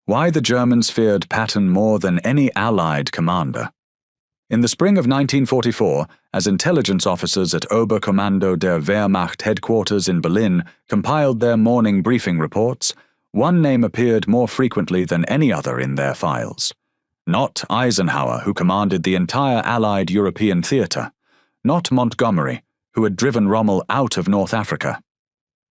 Why the Germans feared Patton more than any Allied commander. In the spring of 1944, as intelligence officers at Oberkommando der Wehrmacht headquarters in Berlin compiled their morning briefing reports, one name appeared more frequently than any other in their files. Not Eisenhower, who commanded the entire Allied European theater. Not Montgomery, who had driven Rommel out of North Africa.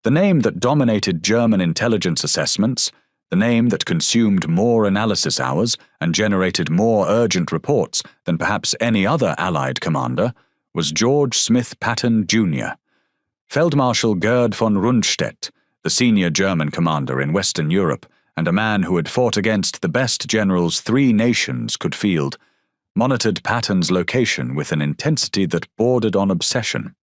The name that dominated German intelligence assessments, the name that consumed more analysis hours and generated more urgent reports than perhaps any other Allied commander, was George Smith Patton, Jr. Feldmarschall Gerd von Rundstedt, the senior German commander in Western Europe, and a man who had fought against the best generals 3 nations could field, monitored Patton's location with an intensity that bordered on obsession.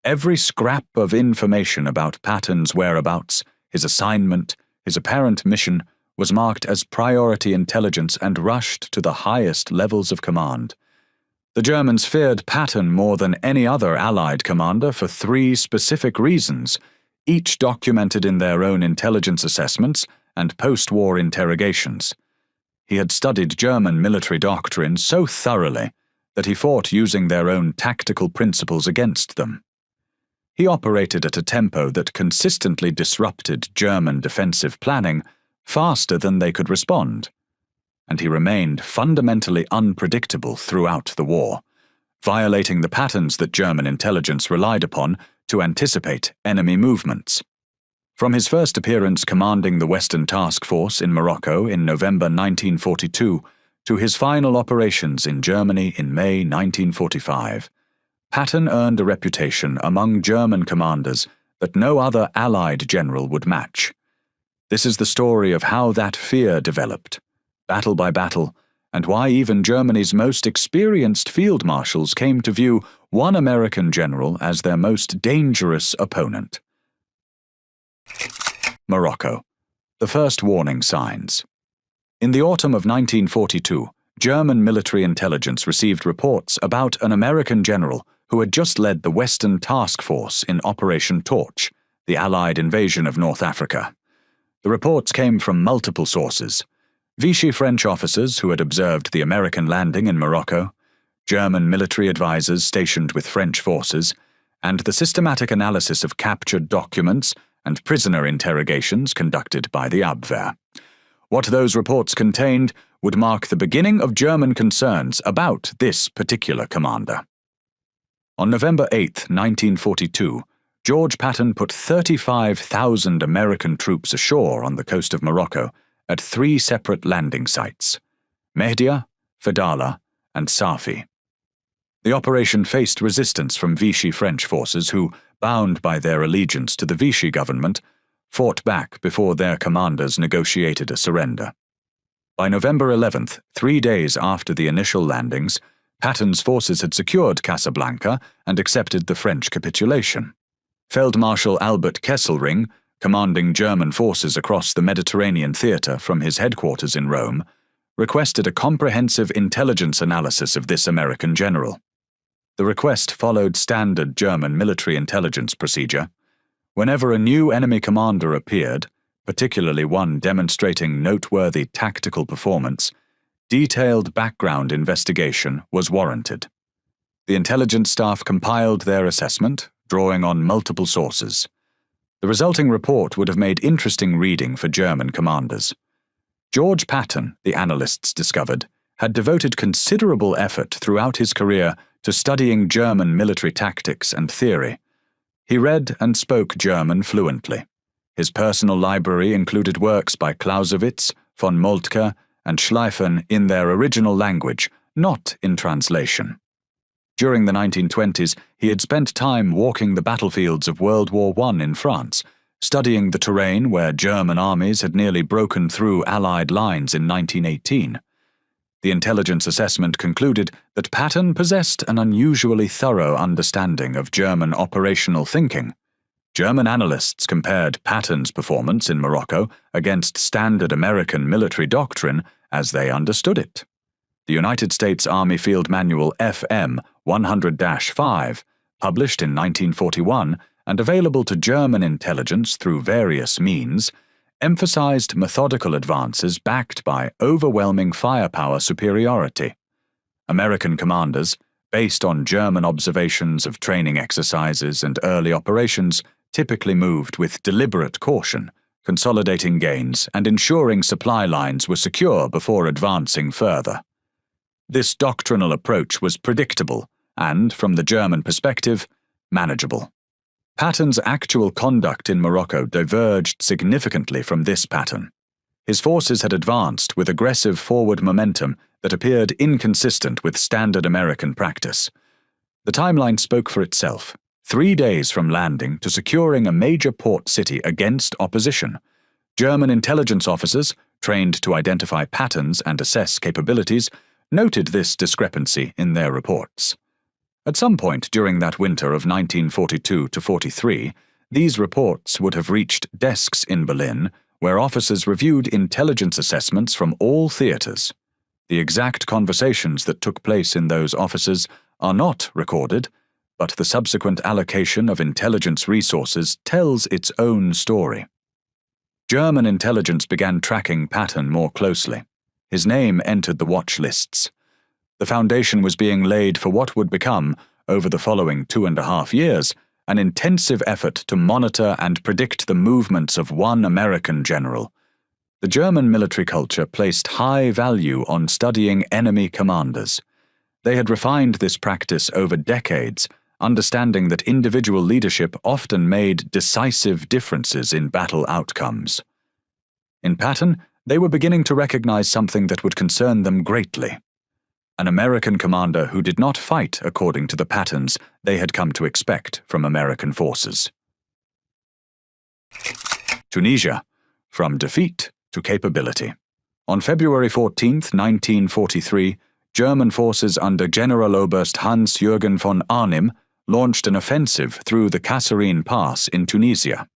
Every scrap of information about Patton's whereabouts, his assignment, his apparent mission, was marked as priority intelligence and rushed to the highest levels of command. The Germans feared Patton more than any other Allied commander for 3 specific reasons, each documented in their own intelligence assessments and post-war interrogations. He had studied German military doctrine so thoroughly that he fought using their own tactical principles against them. He operated at a tempo that consistently disrupted German defensive planning faster than they could respond, and he remained fundamentally unpredictable throughout the war, violating the patterns that German intelligence relied upon to anticipate enemy movements. From his first appearance commanding the Western Task Force in Morocco in November 1942 to his final operations in Germany in May 1945, Patton earned a reputation among German commanders that no other Allied general would match. This is the story of how that fear developed, battle by battle, and why even Germany's most experienced field marshals came to view one American general as their most dangerous opponent. Morocco. The first warning signs. In the autumn of 1942, German military intelligence received reports about an American general who had just led the Western Task Force in Operation Torch, the Allied invasion of North Africa. The reports came from multiple sources: Vichy French officers who had observed the American landing in Morocco, German military advisors stationed with French forces, and the systematic analysis of captured documents and prisoner interrogations conducted by the Abwehr. What those reports contained would mark the beginning of German concerns about this particular commander. On November 8, 1942, George Patton put 35,000 American troops ashore on the coast of Morocco at 3 separate landing sites: Mehdia, Fedala, and Safi. The operation faced resistance from Vichy French forces who, bound by their allegiance to the Vichy government, fought back before their commanders negotiated a surrender. By November 11th, 3 days after the initial landings, Patton's forces had secured Casablanca and accepted the French capitulation. Feldmarschall Albert Kesselring, commanding German forces across the Mediterranean theater from his headquarters in Rome, requested a comprehensive intelligence analysis of this American general. The request followed standard German military intelligence procedure. Whenever a new enemy commander appeared, particularly one demonstrating noteworthy tactical performance, detailed background investigation was warranted. The intelligence staff compiled their assessment, drawing on multiple sources. The resulting report would have made interesting reading for German commanders. George Patton, the analysts discovered, had devoted considerable effort throughout his career to studying German military tactics and theory. He read and spoke German fluently. His personal library included works by Clausewitz, von Moltke, and Schleifen in their original language, not in translation. During the 1920s, he had spent time walking the battlefields of World War I in France, studying the terrain where German armies had nearly broken through Allied lines in 1918. The intelligence assessment concluded that Patton possessed an unusually thorough understanding of German operational thinking. German analysts compared Patton's performance in Morocco against standard American military doctrine as they understood it. The United States Army Field Manual FM 100-5, published in 1941 and available to German intelligence through various means, emphasized methodical advances backed by overwhelming firepower superiority. American commanders, based on German observations of training exercises and early operations, typically moved with deliberate caution, consolidating gains and ensuring supply lines were secure before advancing further. This doctrinal approach was predictable and, from the German perspective, manageable. Patton's actual conduct in Morocco diverged significantly from this pattern. His forces had advanced with aggressive forward momentum that appeared inconsistent with standard American practice. The timeline spoke for itself. 3 days from landing to securing a major port city against opposition. German intelligence officers, trained to identify patterns and assess capabilities, noted this discrepancy in their reports. At some point during that winter of 1942-43, these reports would have reached desks in Berlin, where officers reviewed intelligence assessments from all theaters. The exact conversations that took place in those offices are not recorded, but the subsequent allocation of intelligence resources tells its own story. German intelligence began tracking Patton more closely. His name entered the watch lists. The foundation was being laid for what would become, over the following 2.5 years, an intensive effort to monitor and predict the movements of one American general. The German military culture placed high value on studying enemy commanders. They had refined this practice over decades, understanding that individual leadership often made decisive differences in battle outcomes. In Patton, they were beginning to recognize something that would concern them greatly: an American commander who did not fight according to the patterns they had come to expect from American forces. Tunisia, from defeat to capability. On February 14, 1943, German forces under Generaloberst Hans-Jürgen von Arnim launched an offensive through the Kasserine Pass in Tunisia.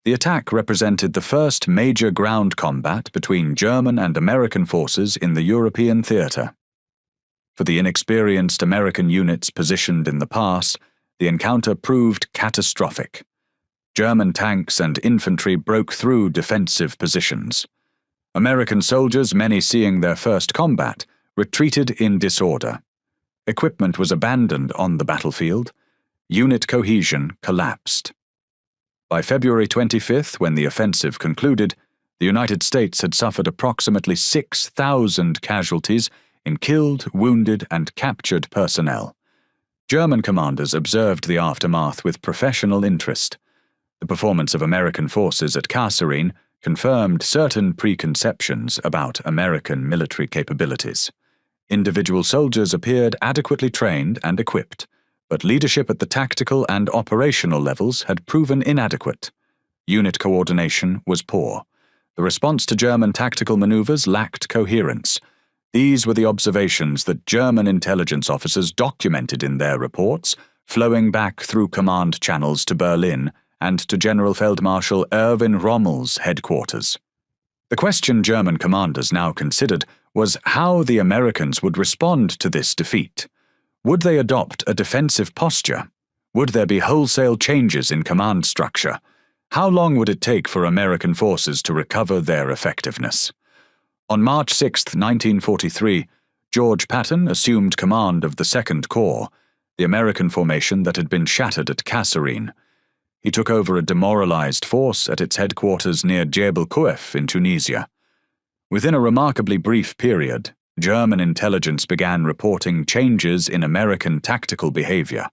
The attack represented the first major ground combat between German and American forces in the European theater. For the inexperienced American units positioned in the pass, the encounter proved catastrophic. German tanks and infantry broke through defensive positions. American soldiers, many seeing their first combat, retreated in disorder. Equipment was abandoned on the battlefield. Unit cohesion collapsed. By February 25th, when the offensive concluded, the United States had suffered approximately 6,000 casualties in killed, wounded, and captured personnel. German commanders observed the aftermath with professional interest. The performance of American forces at Kasserine confirmed certain preconceptions about American military capabilities. Individual soldiers appeared adequately trained and equipped, but leadership at the tactical and operational levels had proven inadequate. Unit coordination was poor. The response to German tactical maneuvers lacked coherence. These were the observations that German intelligence officers documented in their reports, flowing back through command channels to Berlin and to General Feldmarschall Erwin Rommel's headquarters. The question German commanders now considered was how the Americans would respond to this defeat. Would they adopt a defensive posture? Would there be wholesale changes in command structure? How long would it take for American forces to recover their effectiveness? On March 6, 1943, George Patton assumed command of the Second Corps, the American formation that had been shattered at Kasserine. He took over a demoralized force at its headquarters near Jebel Kouef in Tunisia. Within a remarkably brief period, German intelligence began reporting changes in American tactical behavior.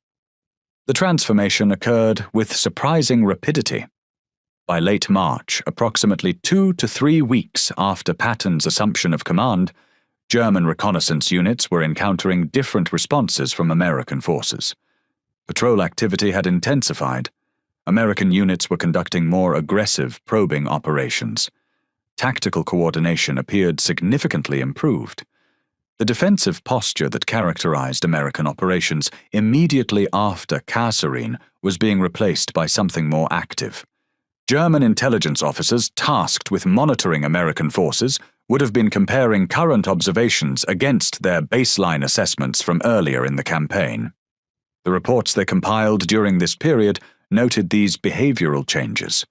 The transformation occurred with surprising rapidity. By late March, approximately 2 to 3 weeks after Patton's assumption of command, German reconnaissance units were encountering different responses from American forces. Patrol activity had intensified. American units were conducting more aggressive probing operations. Tactical coordination appeared significantly improved. The defensive posture that characterized American operations immediately after Kasserine was being replaced by something more active. German intelligence officers tasked with monitoring American forces would have been comparing current observations against their baseline assessments from earlier in the campaign. The reports they compiled during this period noted these behavioral changes.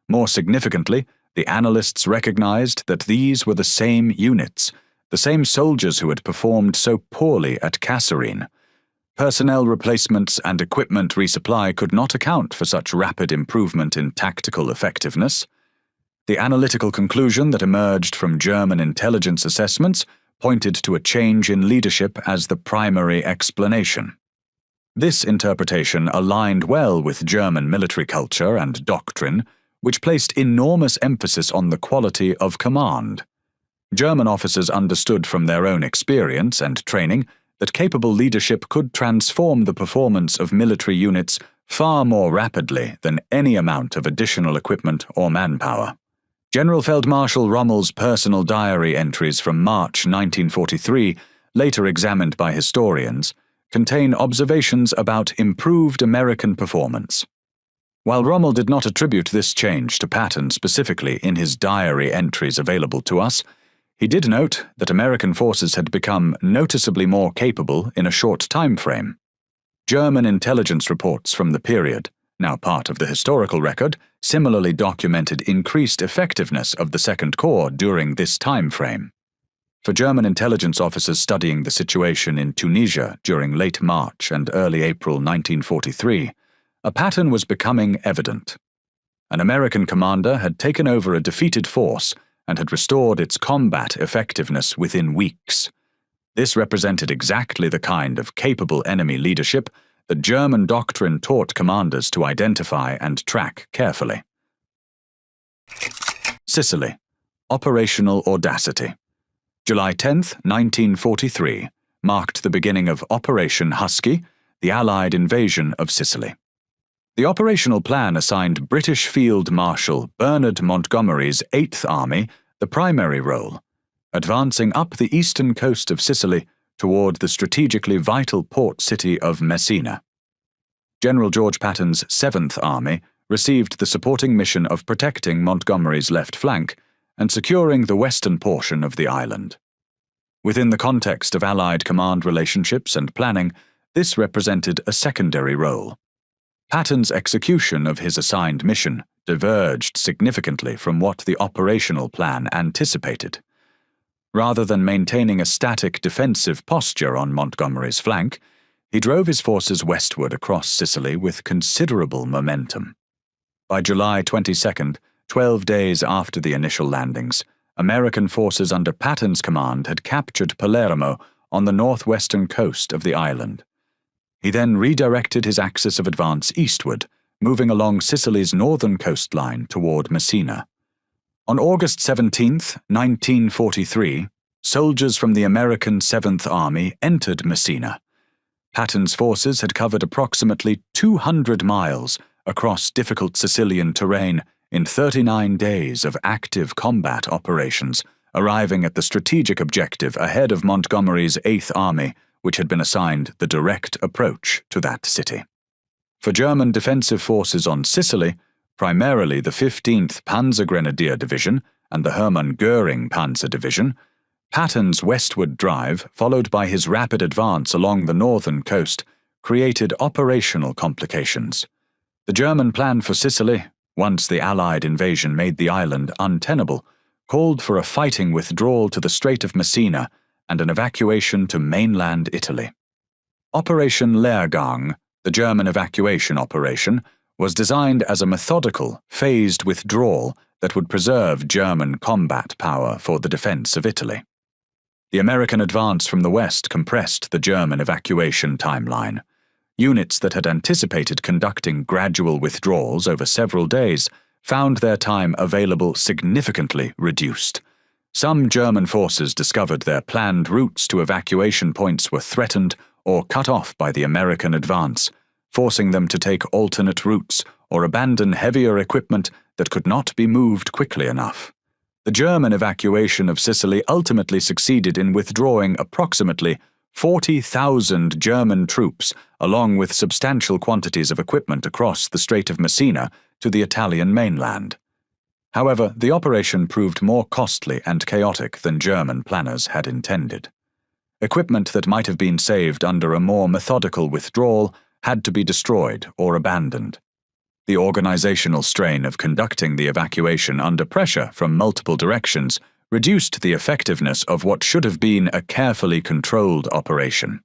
More significantly, The analysts recognized that these were the same units, the same soldiers who had performed so poorly at Kasserine. Personnel replacements and equipment resupply could not account for such rapid improvement in tactical effectiveness. The analytical conclusion that emerged from German intelligence assessments pointed to a change in leadership as the primary explanation. This interpretation aligned well with German military culture and doctrine, which placed enormous emphasis on the quality of command. German officers understood from their own experience and training that capable leadership could transform the performance of military units far more rapidly than any amount of additional equipment or manpower. General Feldmarschall Rommel's personal diary entries from March 1943, later examined by historians, contain observations about improved American performance. While Rommel did not attribute this change to Patton specifically in his diary entries available to us, he did note that American forces had become noticeably more capable in a short time frame. German intelligence reports from the period, now part of the historical record, similarly documented increased effectiveness of the Second Corps during this time frame. For German intelligence officers studying the situation in Tunisia during late March and early April 1943, a pattern was becoming evident. An American commander had taken over a defeated force and had restored its combat effectiveness within weeks. This represented exactly the kind of capable enemy leadership that German doctrine taught commanders to identify and track carefully. Sicily. Operational audacity. July 10, 1943, marked the beginning of Operation Husky, the Allied invasion of Sicily. The operational plan assigned British Field Marshal Bernard Montgomery's 8th Army the primary role, advancing up the eastern coast of Sicily toward the strategically vital port city of Messina. General George Patton's 7th Army received the supporting mission of protecting Montgomery's left flank and securing the western portion of the island. Within the context of Allied command relationships and planning, this represented a secondary role. Patton's execution of his assigned mission diverged significantly from what the operational plan anticipated. Rather than maintaining a static defensive posture on Montgomery's flank, he drove his forces westward across Sicily with considerable momentum. By July 22, 12 days after the initial landings, American forces under Patton's command had captured Palermo on the northwestern coast of the island. He then redirected his axis of advance eastward, moving along Sicily's northern coastline toward Messina. On August 17, 1943, soldiers from the American 7th Army entered Messina. Patton's forces had covered approximately 200 miles across difficult Sicilian terrain in 39 days of active combat operations, arriving at the strategic objective ahead of Montgomery's 8th Army, which had been assigned the direct approach to that city. For German defensive forces on Sicily, primarily the 15th Panzergrenadier Division and the Hermann Göring Panzer Division, Patton's westward drive, followed by his rapid advance along the northern coast, created operational complications. The German plan for Sicily, once the Allied invasion made the island untenable, called for a fighting withdrawal to the Strait of Messina and an evacuation to mainland Italy. Operation Lehrgang, the German evacuation operation, was designed as a methodical, phased withdrawal that would preserve German combat power for the defense of Italy. The American advance from the west compressed the German evacuation timeline. Units that had anticipated conducting gradual withdrawals over several days found their time available significantly reduced. Some German forces discovered their planned routes to evacuation points were threatened or cut off by the American advance, forcing them to take alternate routes or abandon heavier equipment that could not be moved quickly enough. The German evacuation of Sicily ultimately succeeded in withdrawing approximately 40,000 German troops, along with substantial quantities of equipment across the Strait of Messina to the Italian mainland. However, the operation proved more costly and chaotic than German planners had intended. Equipment that might have been saved under a more methodical withdrawal had to be destroyed or abandoned. The organizational strain of conducting the evacuation under pressure from multiple directions reduced the effectiveness of what should have been a carefully controlled operation.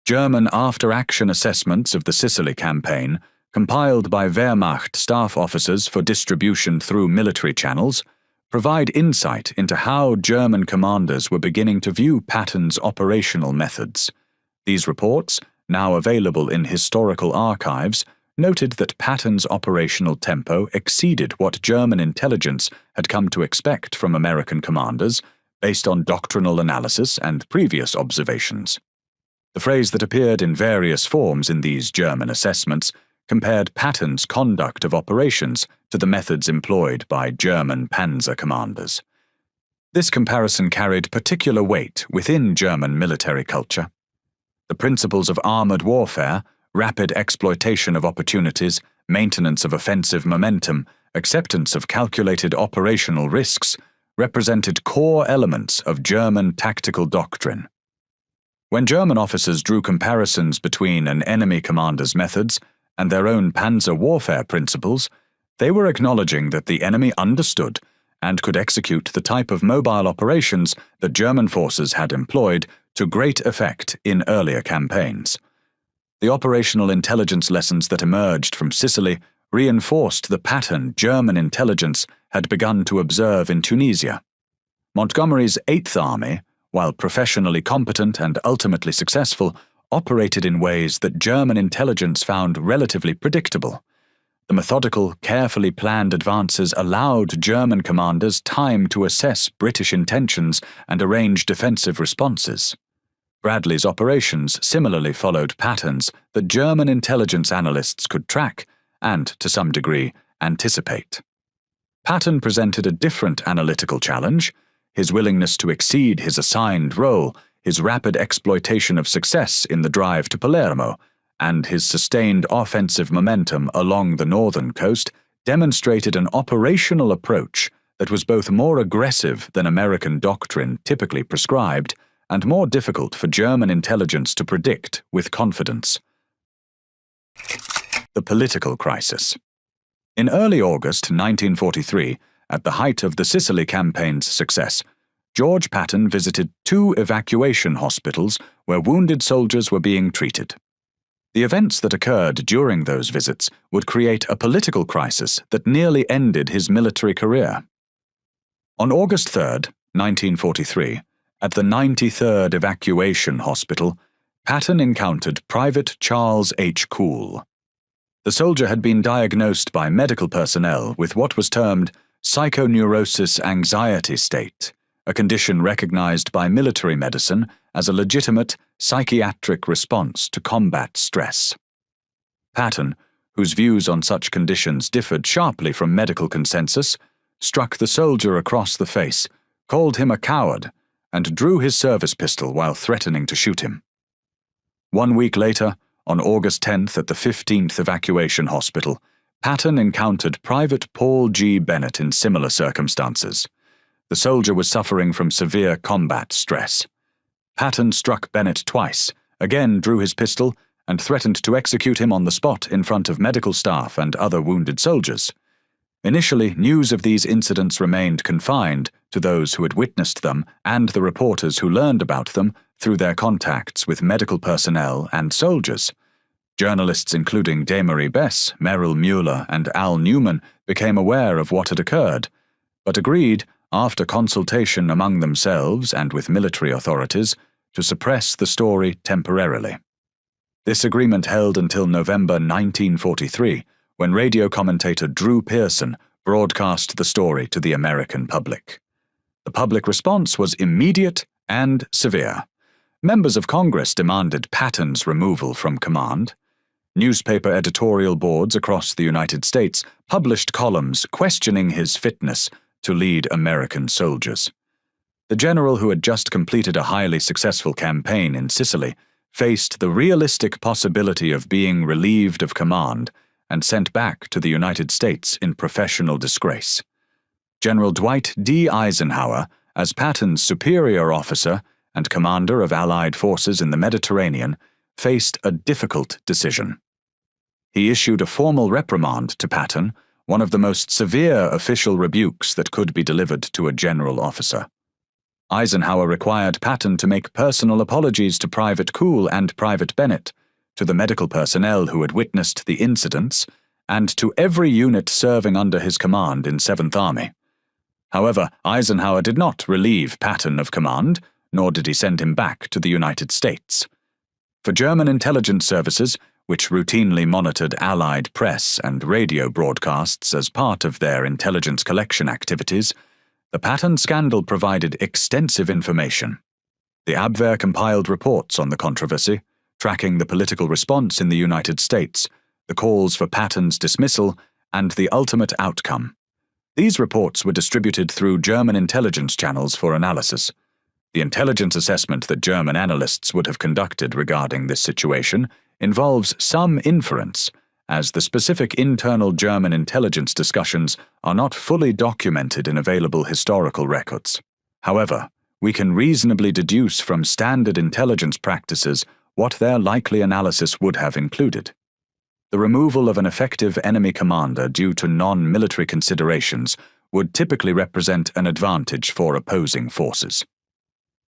German after-action assessments of the Sicily campaign, compiled by Wehrmacht staff officers for distribution through military channels, provide insight into how German commanders were beginning to view Patton's operational methods. These reports, now available in historical archives, noted that Patton's operational tempo exceeded what German intelligence had come to expect from American commanders based on doctrinal analysis and previous observations. The phrase that appeared in various forms in these German assessments compared Patton's conduct of operations to the methods employed by German panzer commanders. This comparison carried particular weight within German military culture. The principles of armored warfare, rapid exploitation of opportunities, maintenance of offensive momentum, acceptance of calculated operational risks, represented core elements of German tactical doctrine. When German officers drew comparisons between an enemy commander's methods and their own panzer warfare principles, they were acknowledging that the enemy understood and could execute the type of mobile operations that German forces had employed to great effect in earlier campaigns. The operational intelligence lessons that emerged from Sicily reinforced the pattern German intelligence had begun to observe in Tunisia. Montgomery's Eighth Army, while professionally competent and ultimately successful, operated in ways that German intelligence found relatively predictable. The methodical, carefully planned advances allowed German commanders time to assess British intentions and arrange defensive responses. Bradley's operations similarly followed patterns that German intelligence analysts could track and, to some degree, anticipate. Patton presented a different analytical challenge: his willingness to exceed his assigned role, his rapid exploitation of success in the drive to Palermo, and his sustained offensive momentum along the northern coast demonstrated an operational approach that was both more aggressive than American doctrine typically prescribed and more difficult for German intelligence to predict with confidence. The political crisis. In early August 1943, at the height of the Sicily campaign's success, George Patton visited 2 evacuation hospitals where wounded soldiers were being treated. The events that occurred during those visits would create a political crisis that nearly ended his military career. On August 3, 1943, at the 93rd Evacuation Hospital, Patton encountered Private Charles H. Cool. The soldier had been diagnosed by medical personnel with what was termed psychoneurosis anxiety state, a condition recognized by military medicine as a legitimate psychiatric response to combat stress. Patton, whose views on such conditions differed sharply from medical consensus, struck the soldier across the face, called him a coward, and drew his service pistol while threatening to shoot him. 1 week later, on August 10th at the 15th Evacuation Hospital, Patton encountered Private Paul G. Bennett in similar circumstances. The soldier was suffering from severe combat stress. Patton struck Bennett twice, again drew his pistol, and threatened to execute him on the spot in front of medical staff and other wounded soldiers. Initially, news of these incidents remained confined to those who had witnessed them and the reporters who learned about them through their contacts with medical personnel and soldiers. Journalists including Demarie Bess, Merrill Mueller, and Al Newman became aware of what had occurred, but agreed, after consultation among themselves and with military authorities, to suppress the story temporarily. This agreement held until November 1943, when radio commentator Drew Pearson broadcast the story to the American public. The public response was immediate and severe. Members of Congress demanded Patton's removal from command. Newspaper editorial boards across the United States published columns questioning his fitness to lead American soldiers. The general, who had just completed a highly successful campaign in Sicily, faced the realistic possibility of being relieved of command and sent back to the United States in professional disgrace. General Dwight D. Eisenhower, as Patton's superior officer and commander of Allied forces in the Mediterranean, faced a difficult decision. He issued a formal reprimand to Patton, one of the most severe official rebukes that could be delivered to a general officer. Eisenhower required Patton to make personal apologies to Private Cool and Private Bennett, to the medical personnel who had witnessed the incidents, and to every unit serving under his command in 7th Army. However, Eisenhower did not relieve Patton of command, nor did he send him back to the United States. For German intelligence services, which routinely monitored Allied press and radio broadcasts as part of their intelligence collection activities, the Patton scandal provided extensive information. The Abwehr compiled reports on the controversy, tracking the political response in the United States, the calls for Patton's dismissal, and the ultimate outcome. These reports were distributed through German intelligence channels for analysis. The intelligence assessment that German analysts would have conducted regarding this situation involves some inference, as the specific internal German intelligence discussions are not fully documented in available historical records. However, we can reasonably deduce from standard intelligence practices what their likely analysis would have included. The removal of an effective enemy commander due to non-military considerations would typically represent an advantage for opposing forces.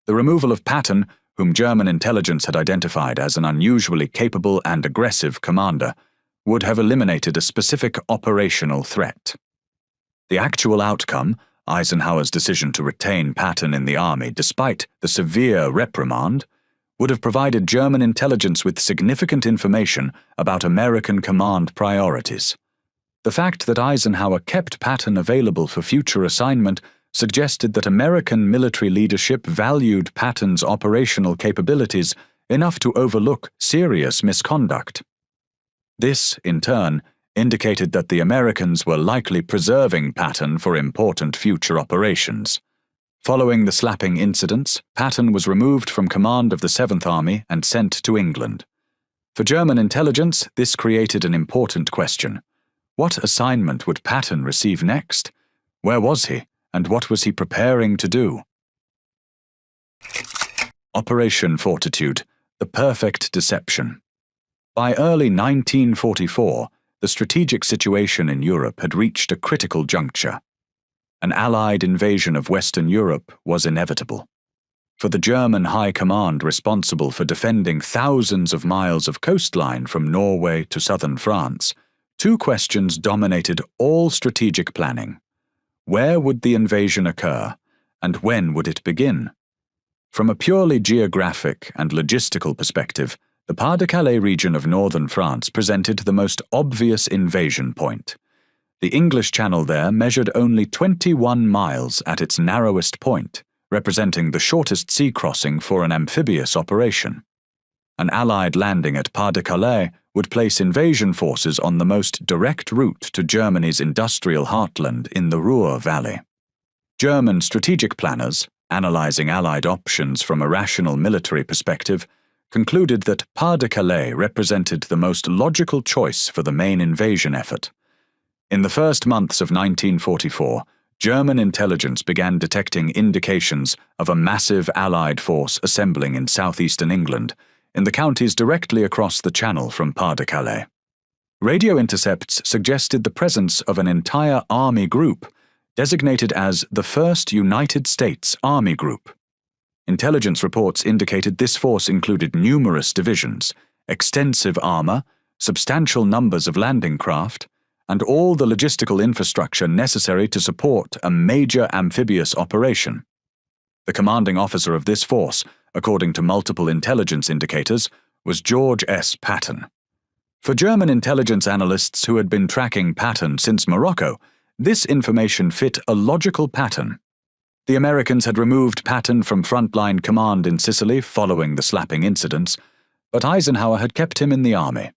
The removal of Patton, whom German intelligence had identified as an unusually capable and aggressive commander, would have eliminated a specific operational threat. The actual outcome, Eisenhower's decision to retain Patton in the army despite the severe reprimand, would have provided German intelligence with significant information about American command priorities. The fact that Eisenhower kept Patton available for future assignment suggested that American military leadership valued Patton's operational capabilities enough to overlook serious misconduct. This, in turn, indicated that the Americans were likely preserving Patton for important future operations. Following the slapping incidents, Patton was removed from command of the 7th Army and sent to England. For German intelligence, this created an important question. What assignment would Patton receive next? Where was he, and what was he preparing to do? Operation Fortitude, the perfect deception. By early 1944, the strategic situation in Europe had reached a critical juncture. An Allied invasion of Western Europe was inevitable. For the German High Command responsible for defending thousands of miles of coastline from Norway to southern France, two questions dominated all strategic planning. Where would the invasion occur, and when would it begin? From a purely geographic and logistical perspective, the Pas-de-Calais region of northern France presented the most obvious invasion point. The English Channel there measured only 21 miles at its narrowest point, representing the shortest sea crossing for an amphibious operation. An Allied landing at Pas-de-Calais would place invasion forces on the most direct route to Germany's industrial heartland in the Ruhr Valley. German strategic planners, analyzing Allied options from a rational military perspective, concluded that Pas-de-Calais represented the most logical choice for the main invasion effort. In the first months of 1944, German intelligence began detecting indications of a massive Allied force assembling in southeastern England, in the counties directly across the Channel from Pas-de-Calais. Radio intercepts suggested the presence of an entire army group, designated as the 1st United States Army Group. Intelligence reports indicated this force included numerous divisions, extensive armor, substantial numbers of landing craft, and all the logistical infrastructure necessary to support a major amphibious operation. The commanding officer of this force, according to multiple intelligence indicators, was George S. Patton. For German intelligence analysts who had been tracking Patton since Morocco, this information fit a logical pattern. The Americans had removed Patton from frontline command in Sicily following the slapping incidents, but Eisenhower had kept him in the army.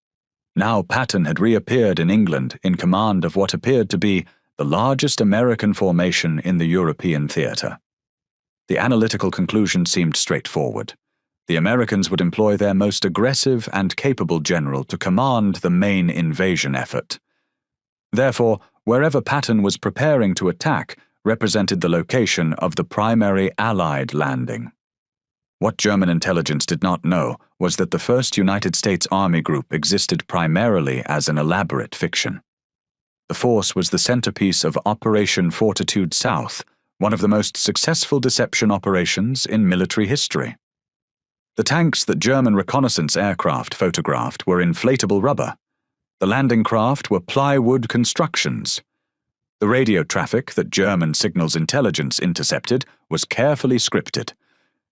Now Patton had reappeared in England in command of what appeared to be the largest American formation in the European theater. The analytical conclusion seemed straightforward. The Americans would employ their most aggressive and capable general to command the main invasion effort. Therefore, wherever Patton was preparing to attack represented the location of the primary Allied landing. What German intelligence did not know was that the First United States Army Group existed primarily as an elaborate fiction. The force was the centerpiece of Operation Fortitude South, one of the most successful deception operations in military history. The tanks that German reconnaissance aircraft photographed were inflatable rubber. The landing craft were plywood constructions. The radio traffic that German signals intelligence intercepted was carefully scripted.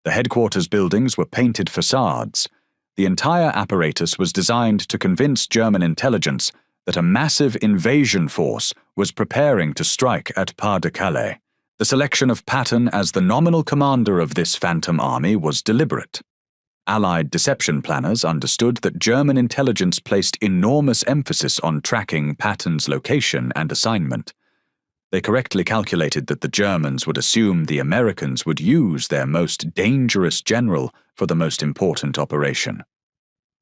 The headquarters buildings were painted facades. The entire apparatus was designed to convince German intelligence that a massive invasion force was preparing to strike at Pas-de-Calais. The selection of Patton as the nominal commander of this phantom army was deliberate. Allied deception planners understood that German intelligence placed enormous emphasis on tracking Patton's location and assignment. They correctly calculated that the Germans would assume the Americans would use their most dangerous general for the most important operation.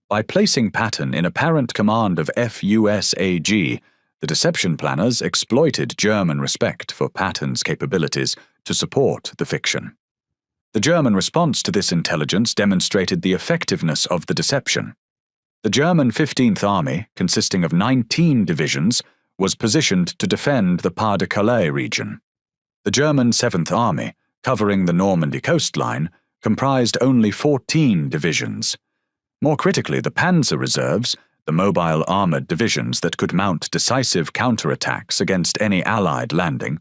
By placing Patton in apparent command of FUSAG, the deception planners exploited German respect for Patton's capabilities to support the fiction. The German response to this intelligence demonstrated the effectiveness of the deception. The German 15th Army, consisting of 19 divisions, was positioned to defend the Pas-de-Calais region. The German 7th Army, covering the Normandy coastline, comprised only 14 divisions. More critically, the Panzer Reserves, the mobile armored divisions that could mount decisive counterattacks against any Allied landing,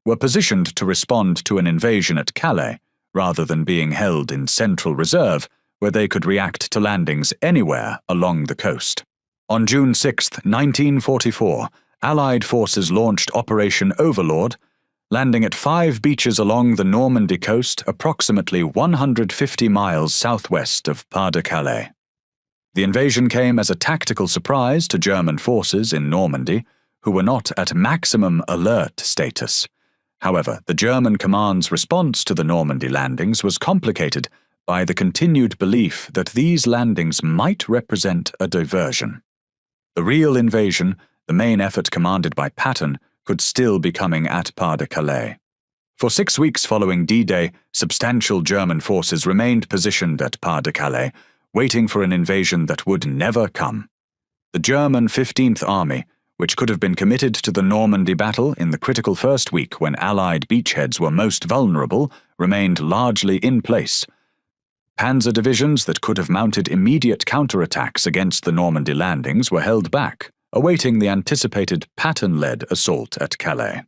were positioned to respond to an invasion at Calais, rather than being held in Central Reserve, where they could react to landings anywhere along the coast. On June 6, 1944, Allied forces launched Operation Overlord, landing at 5 beaches along the Normandy coast approximately 150 miles southwest of Pas-de-Calais. The invasion came as a tactical surprise to German forces in Normandy, who were not at maximum alert status. However, the German command's response to the Normandy landings was complicated by the continued belief that these landings might represent a diversion. The real invasion, the main effort commanded by Patton, could still be coming at Pas-de-Calais. For 6 weeks following D-Day, substantial German forces remained positioned at Pas-de-Calais, waiting for an invasion that would never come. The German 15th Army, which could have been committed to the Normandy battle in the critical first week when Allied beachheads were most vulnerable, remained largely in place. Panzer divisions that could have mounted immediate counterattacks against the Normandy landings were held back, awaiting the anticipated Patton-led assault at Calais.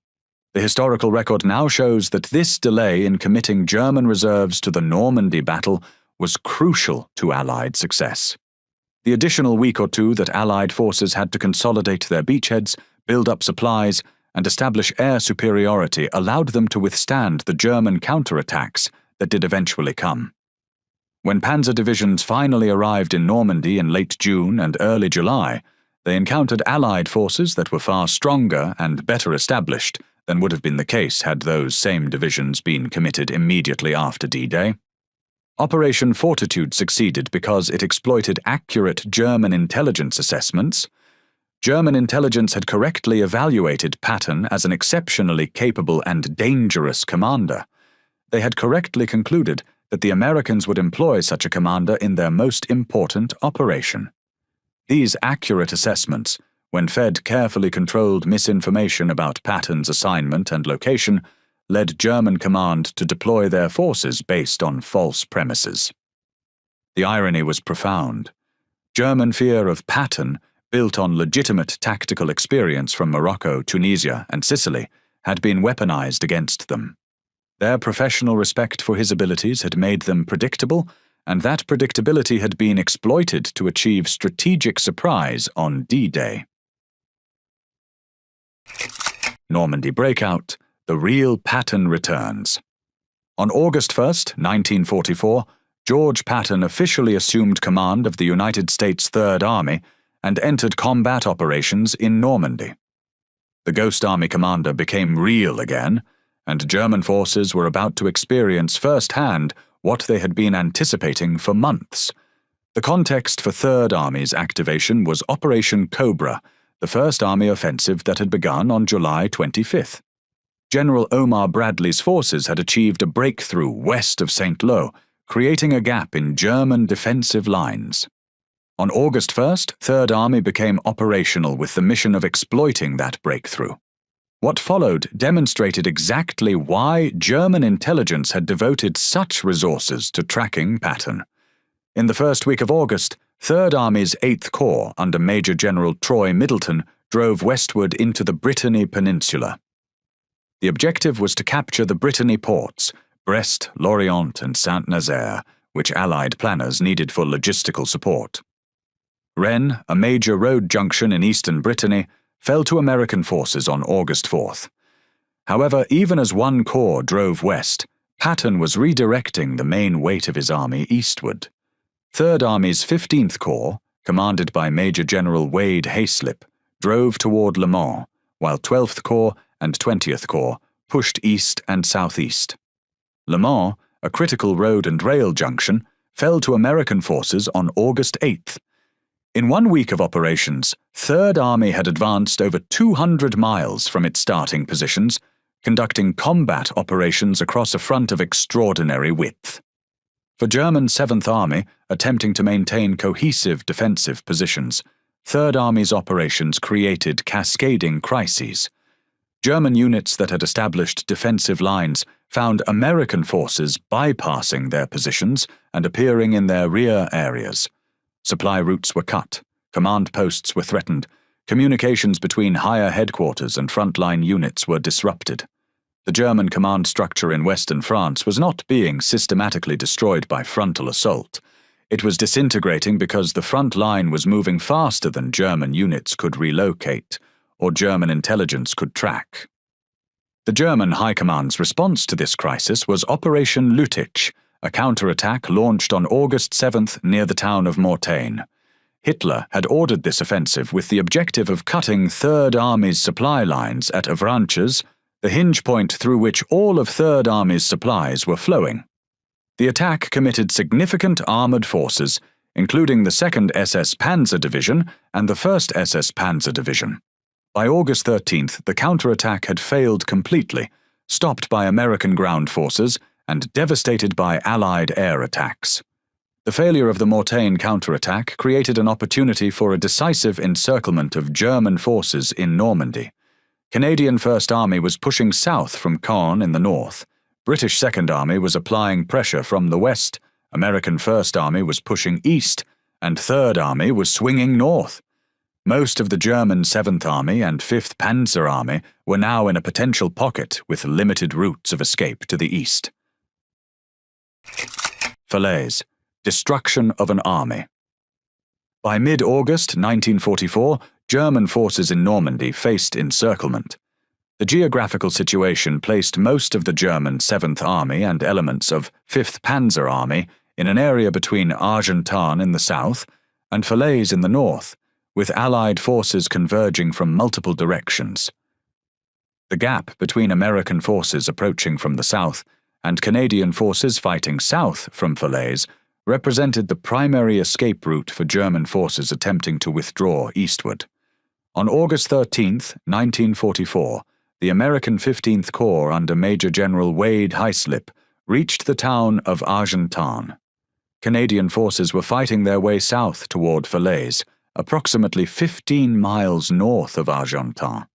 The historical record now shows that this delay in committing German reserves to the Normandy battle was crucial to Allied success. The additional week or two that Allied forces had to consolidate their beachheads, build up supplies, and establish air superiority allowed them to withstand the German counterattacks that did eventually come. When panzer divisions finally arrived in Normandy in late June and early July, they encountered Allied forces that were far stronger and better established than would have been the case had those same divisions been committed immediately after D-Day. Operation Fortitude succeeded because it exploited accurate German intelligence assessments. German intelligence had correctly evaluated Patton as an exceptionally capable and dangerous commander. They had correctly concluded that the Americans would employ such a commander in their most important operation. These accurate assessments, when fed carefully controlled misinformation about Patton's assignment and location, led German command to deploy their forces based on false premises. The irony was profound. German fear of Patton, built on legitimate tactical experience from Morocco, Tunisia, and Sicily, had been weaponized against them. Their professional respect for his abilities had made them predictable, and that predictability had been exploited to achieve strategic surprise on D-Day. Normandy breakout. The real Patton returns. On August 1, 1944, George Patton officially assumed command of the United States Third Army and entered combat operations in Normandy. The Ghost Army commander became real again, and German forces were about to experience firsthand what they had been anticipating for months. The context for Third Army's activation was Operation Cobra, the First Army offensive that had begun on July 25th. General Omar Bradley's forces had achieved a breakthrough west of St. Lo, creating a gap in German defensive lines. On August 1st, Third Army became operational with the mission of exploiting that breakthrough. What followed demonstrated exactly why German intelligence had devoted such resources to tracking Patton. In the first week of August, Third Army's 8th Corps under Major General Troy Middleton drove westward into the Brittany Peninsula. The objective was to capture the Brittany ports, Brest, Lorient, and Saint-Nazaire, which Allied planners needed for logistical support. Rennes, a major road junction in eastern Brittany, fell to American forces on August 4th. However, even as one corps drove west, Patton was redirecting the main weight of his army eastward. Third Army's 15th Corps, commanded by Major General Wade Hayslip, drove toward Le Mans, while 12th Corps and 20th Corps pushed east and southeast. Le Mans, a critical road and rail junction, fell to American forces on August 8th. In 1 week of operations, Third Army had advanced over 200 miles from its starting positions, conducting combat operations across a front of extraordinary width. For German 7th Army, attempting to maintain cohesive defensive positions, Third Army's operations created cascading crises. German units that had established defensive lines found American forces bypassing their positions and appearing in their rear areas. Supply routes were cut, command posts were threatened, communications between higher headquarters and frontline units were disrupted. The German command structure in western France was not being systematically destroyed by frontal assault. It was disintegrating because the front line was moving faster than German units could relocate, or German intelligence could track. The German High Command's response to this crisis was Operation Lüttich, a counterattack launched on August 7th near the town of Mortagne. Hitler had ordered this offensive with the objective of cutting Third Army's supply lines at Avranches, the hinge point through which all of Third Army's supplies were flowing. The attack committed significant armoured forces, including the 2nd SS Panzer Division and the 1st SS Panzer Division. By August 13th, the counterattack had failed completely, stopped by American ground forces and devastated by Allied air attacks. The failure of the Mortagne counterattack created an opportunity for a decisive encirclement of German forces in Normandy. Canadian First Army was pushing south from Caen in the north. British Second Army was applying pressure from the west. American First Army was pushing east, and Third Army was swinging north. Most of the German 7th Army and 5th Panzer Army were now in a potential pocket with limited routes of escape to the east. Falaise, destruction of an army. By mid-August 1944, German forces in Normandy faced encirclement. The geographical situation placed most of the German 7th Army and elements of 5th Panzer Army in an area between Argentan in the south and Falaise in the north, with Allied forces converging from multiple directions. The gap between American forces approaching from the south and Canadian forces fighting south from Falaise represented the primary escape route for German forces attempting to withdraw eastward. On August 13, 1944, the American 15th Corps under Major General Wade Hayslip reached the town of Argentan. Canadian forces were fighting their way south toward Falaise, approximately 15 miles north of Argentan.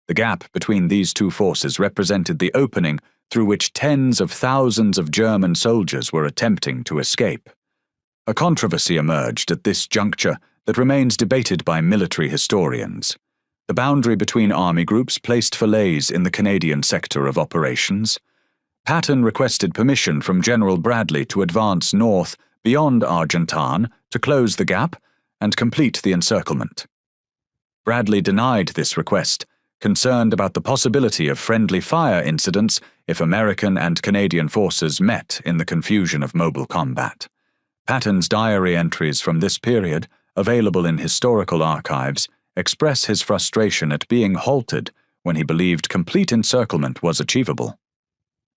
The gap between these two forces represented the opening through which tens of thousands of German soldiers were attempting to escape. A controversy emerged at this juncture that remains debated by military historians. The boundary between army groups placed Falaise in the Canadian sector of operations. Patton requested permission from General Bradley to advance north beyond Argentan to close the gap and complete the encirclement. Bradley denied this request, concerned about the possibility of friendly fire incidents if American and Canadian forces met in the confusion of mobile combat. Patton's diary entries from this period, available in historical archives, express his frustration at being halted when he believed complete encirclement was achievable.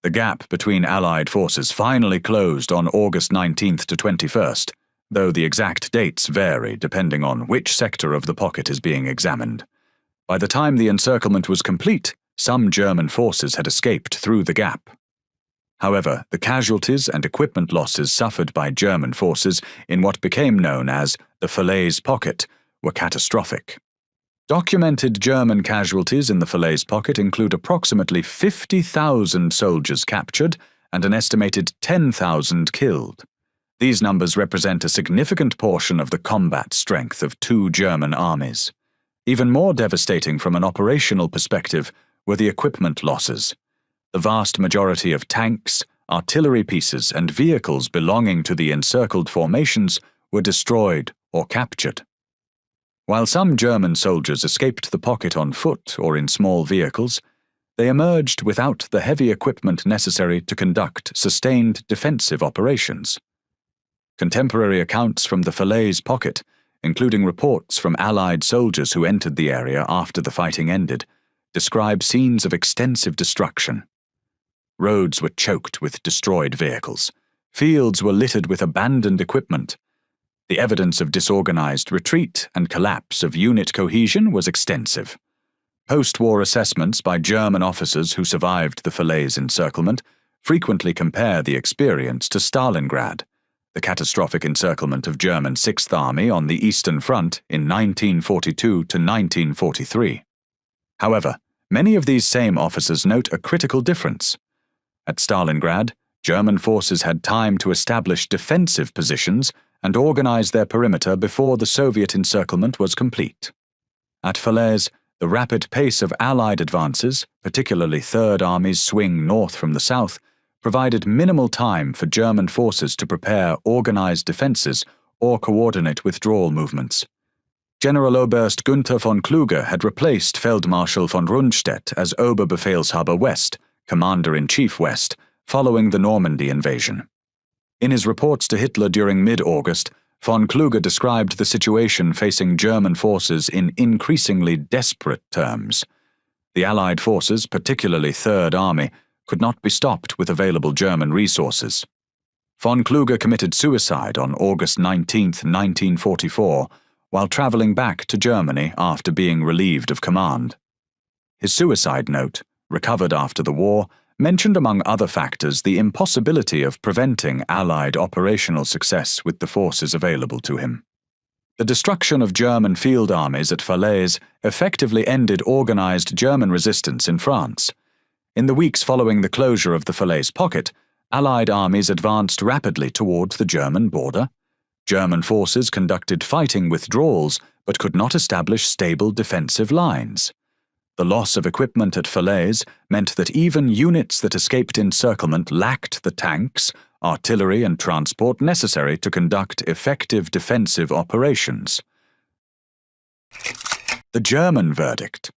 The gap between Allied forces finally closed on August 19th to 21st, though the exact dates vary depending on which sector of the pocket is being examined. By the time the encirclement was complete, some German forces had escaped through the gap. However, the casualties and equipment losses suffered by German forces in what became known as the Falaise Pocket were catastrophic. Documented German casualties in the Falaise Pocket include approximately 50,000 soldiers captured and an estimated 10,000 killed. These numbers represent a significant portion of the combat strength of two German armies. Even more devastating from an operational perspective were the equipment losses. The vast majority of tanks, artillery pieces, and vehicles belonging to the encircled formations were destroyed or captured. While some German soldiers escaped the pocket on foot or in small vehicles, they emerged without the heavy equipment necessary to conduct sustained defensive operations. Contemporary accounts from the Falaise Pocket, including reports from Allied soldiers who entered the area after the fighting ended, describe scenes of extensive destruction. Roads were choked with destroyed vehicles. Fields were littered with abandoned equipment. The evidence of disorganized retreat and collapse of unit cohesion was extensive. Post-war assessments by German officers who survived the Falaise encirclement frequently compare the experience to Stalingrad, the catastrophic encirclement of German 6th Army on the Eastern Front in 1942 to 1943. However, many of these same officers note a critical difference. At Stalingrad, German forces had time to establish defensive positions and organize their perimeter before the Soviet encirclement was complete. At Falaise, the rapid pace of Allied advances, particularly Third Army's swing north from the south, provided minimal time for German forces to prepare organized defenses or coordinate withdrawal movements. General Oberst Günther von Kluge had replaced Feldmarschall von Rundstedt as Oberbefehlshaber West, Commander-in-Chief West, following the Normandy invasion. In his reports to Hitler during mid-August, von Kluge described the situation facing German forces in increasingly desperate terms. The Allied forces, particularly Third Army, could not be stopped with available German resources. Von Kluge committed suicide on August 19, 1944, while traveling back to Germany after being relieved of command. His suicide note, recovered after the war, mentioned among other factors the impossibility of preventing Allied operational success with the forces available to him. The destruction of German field armies at Falaise effectively ended organized German resistance in France. In the weeks following the closure of the Falaise Pocket, Allied armies advanced rapidly toward the German border. German forces conducted fighting withdrawals but could not establish stable defensive lines. The loss of equipment at Falaise meant that even units that escaped encirclement lacked the tanks, artillery, and transport necessary to conduct effective defensive operations. The German verdict.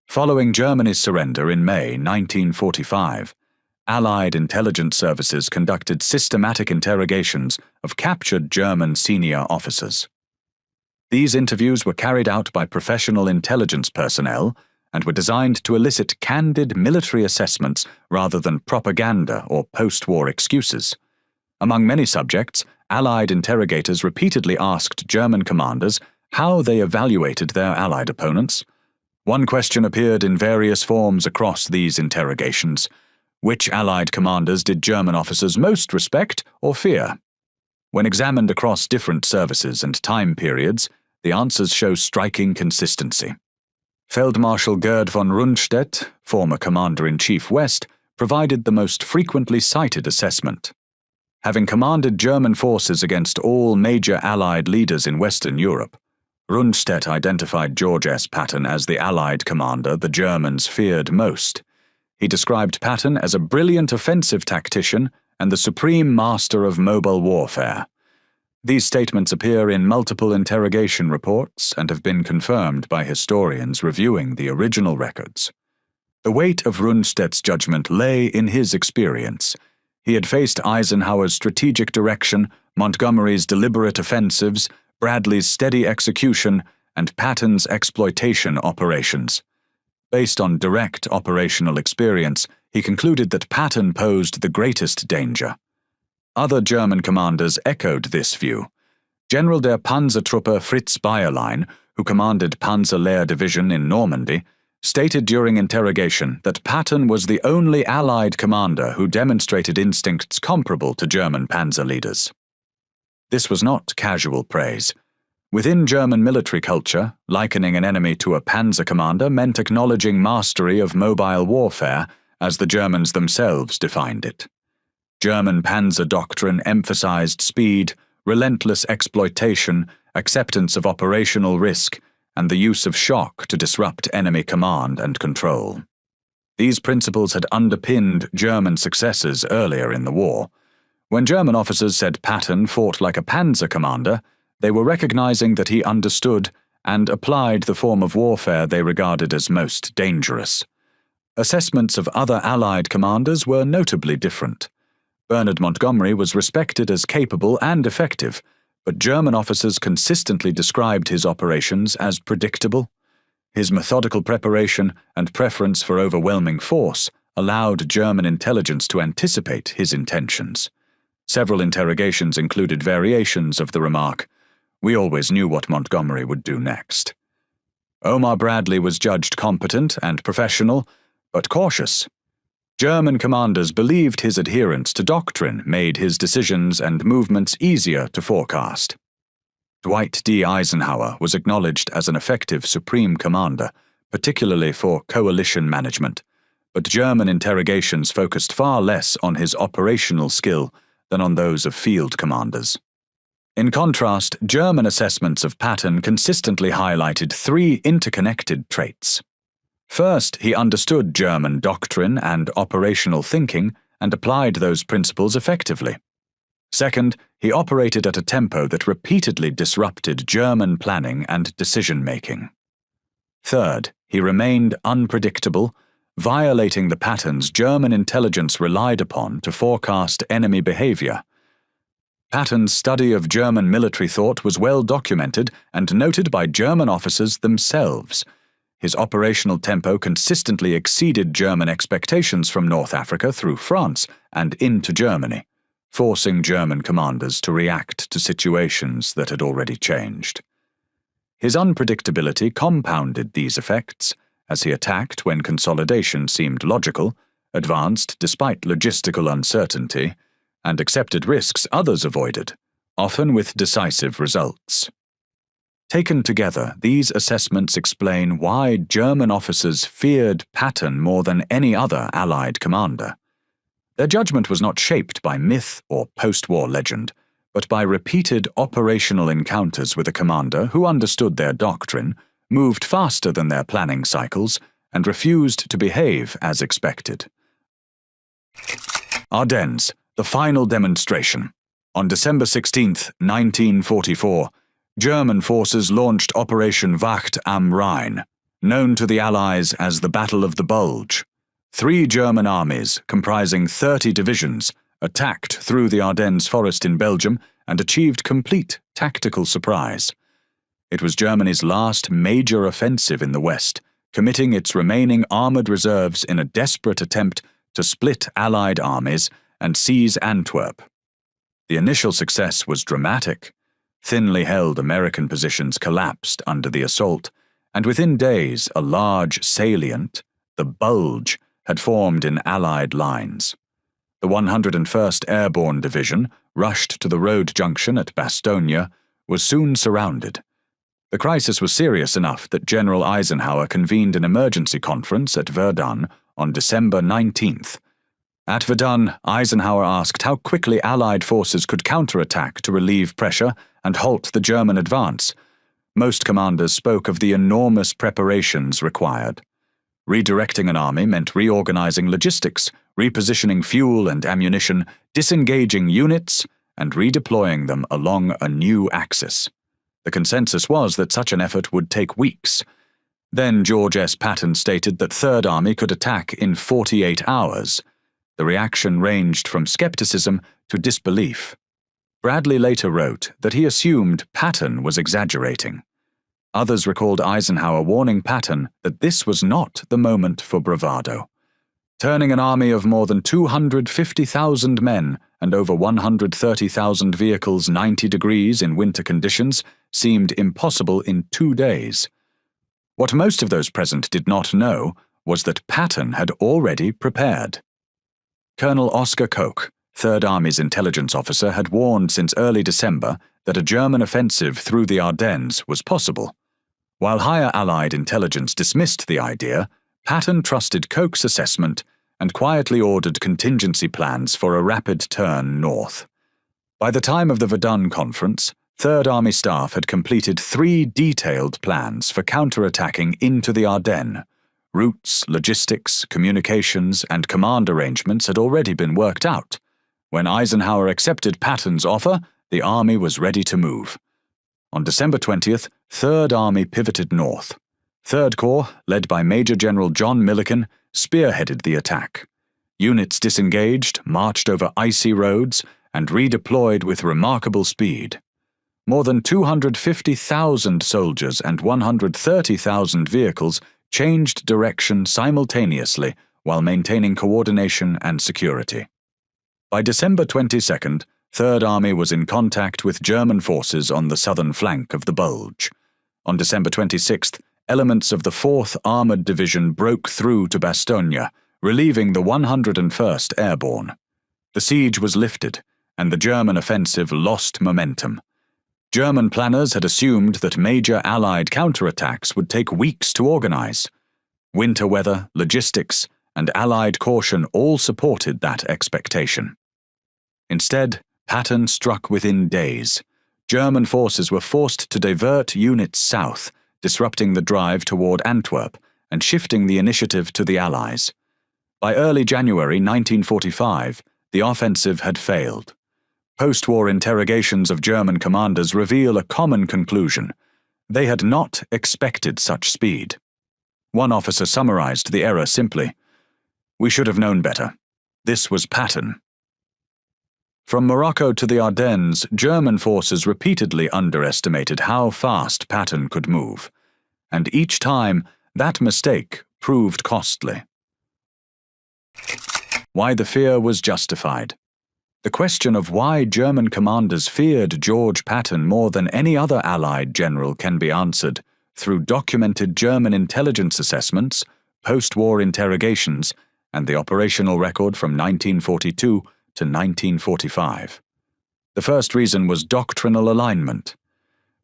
Following Germany's surrender in May 1945, Allied intelligence services conducted systematic interrogations of captured German senior officers. These interviews were carried out by professional intelligence personnel and were designed to elicit candid military assessments rather than propaganda or post-war excuses. Among many subjects, Allied interrogators repeatedly asked German commanders how they evaluated their Allied opponents. One question appeared in various forms across these interrogations. Which Allied commanders did German officers most respect or fear? When examined across different services and time periods, the answers show striking consistency. Feldmarschall Gerd von Rundstedt, former Commander-in-Chief West, provided the most frequently cited assessment. Having commanded German forces against all major Allied leaders in Western Europe, Rundstedt identified George S. Patton as the Allied commander the Germans feared most. He described Patton as a brilliant offensive tactician and the supreme master of mobile warfare. These statements appear in multiple interrogation reports and have been confirmed by historians reviewing the original records. The weight of Rundstedt's judgment lay in his experience. He had faced Eisenhower's strategic direction, Montgomery's deliberate offensives, Bradley's steady execution, and Patton's exploitation operations. Based on direct operational experience, he concluded that Patton posed the greatest danger. Other German commanders echoed this view. General der Panzertruppe Fritz Bayerlein, who commanded Panzer Lehr Division in Normandy, stated during interrogation that Patton was the only Allied commander who demonstrated instincts comparable to German panzer leaders. This was not casual praise. Within German military culture, likening an enemy to a panzer commander meant acknowledging mastery of mobile warfare as the Germans themselves defined it. German panzer doctrine emphasized speed, relentless exploitation, acceptance of operational risk, and the use of shock to disrupt enemy command and control. These principles had underpinned German successes earlier in the war. When German officers said Patton fought like a panzer commander, they were recognizing that he understood and applied the form of warfare they regarded as most dangerous. Assessments of other Allied commanders were notably different. Bernard Montgomery was respected as capable and effective, but German officers consistently described his operations as predictable. His methodical preparation and preference for overwhelming force allowed German intelligence to anticipate his intentions. Several interrogations included variations of the remark, "We always knew what Montgomery would do next." Omar Bradley was judged competent and professional, but cautious. German commanders believed his adherence to doctrine made his decisions and movements easier to forecast. Dwight D. Eisenhower was acknowledged as an effective supreme commander, particularly for coalition management, but German interrogations focused far less on his operational skill than on those of field commanders. In contrast, German assessments of Patton consistently highlighted three interconnected traits. First, he understood German doctrine and operational thinking and applied those principles effectively. Second, he operated at a tempo that repeatedly disrupted German planning and decision-making. Third, he remained unpredictable, violating the patterns German intelligence relied upon to forecast enemy behavior. Patton's study of German military thought was well documented and noted by German officers themselves. His operational tempo consistently exceeded German expectations from North Africa through France and into Germany, forcing German commanders to react to situations that had already changed. His unpredictability compounded these effects, as he attacked when consolidation seemed logical, advanced despite logistical uncertainty, and accepted risks others avoided, often with decisive results. Taken together, these assessments explain why German officers feared Patton more than any other Allied commander. Their judgment was not shaped by myth or post-war legend, but by repeated operational encounters with a commander who understood their doctrine, moved faster than their planning cycles, and refused to behave as expected. Ardennes, the final demonstration. On December 16, 1944, German forces launched Operation Wacht am Rhein, known to the Allies as the Battle of the Bulge. 3 German armies, comprising 30 divisions, attacked through the Ardennes forest in Belgium and achieved complete tactical surprise. It was Germany's last major offensive in the West, committing its remaining armoured reserves in a desperate attempt to split Allied armies and seize Antwerp. The initial success was dramatic. Thinly held American positions collapsed under the assault, and within days a large salient, the Bulge, had formed in Allied lines. The 101st Airborne Division, rushed to the road junction at Bastogne, was soon surrounded. The crisis was serious enough that General Eisenhower convened an emergency conference at Verdun on December 19th. At Verdun, Eisenhower asked how quickly Allied forces could counterattack to relieve pressure and halt the German advance. Most commanders spoke of the enormous preparations required. Redirecting an army meant reorganizing logistics, repositioning fuel and ammunition, disengaging units, and redeploying them along a new axis. The consensus was that such an effort would take weeks. Then George S. Patton stated that Third Army could attack in 48 hours. The reaction ranged from skepticism to disbelief. Bradley later wrote that he assumed Patton was exaggerating. Others recalled Eisenhower warning Patton that this was not the moment for bravado. Turning an army of more than 250,000 men and over 130,000 vehicles 90 degrees in winter conditions seemed impossible in 2 days. What most of those present did not know was that Patton had already prepared. Colonel Oscar Koch, Third Army's intelligence officer, had warned since early December that a German offensive through the Ardennes was possible. While higher Allied intelligence dismissed the idea, Patton trusted Koch's assessment and quietly ordered contingency plans for a rapid turn north. By the time of the Verdun Conference, Third Army staff had completed 3 detailed plans for counterattacking into the Ardennes. Routes, logistics, communications, and command arrangements had already been worked out. When Eisenhower accepted Patton's offer, the Army was ready to move. On December 20th, Third Army pivoted north. Third Corps, led by Major General John Milliken, spearheaded the attack. Units disengaged, marched over icy roads, and redeployed with remarkable speed. More than 250,000 soldiers and 130,000 vehicles changed direction simultaneously while maintaining coordination and security. By December 22nd, Third Army was in contact with German forces on the southern flank of the Bulge. On December 26th, elements of the 4th Armored Division broke through to Bastogne, relieving the 101st Airborne. The siege was lifted, and the German offensive lost momentum. German planners had assumed that major Allied counterattacks would take weeks to organize. Winter weather, logistics, and Allied caution all supported that expectation. Instead, Patton struck within days. German forces were forced to divert units south, disrupting the drive toward Antwerp and shifting the initiative to the Allies. By early January 1945, the offensive had failed. Post-war interrogations of German commanders reveal a common conclusion. They had not expected such speed. One officer summarized the error simply: "We should have known better. This was Patton." From Morocco to the Ardennes, German forces repeatedly underestimated how fast Patton could move, and each time that mistake proved costly. Why the fear was justified. The question of why German commanders feared George Patton more than any other Allied general can be answered through documented German intelligence assessments, post-war interrogations, and the operational record from 1942 to 1945. The first reason was doctrinal alignment.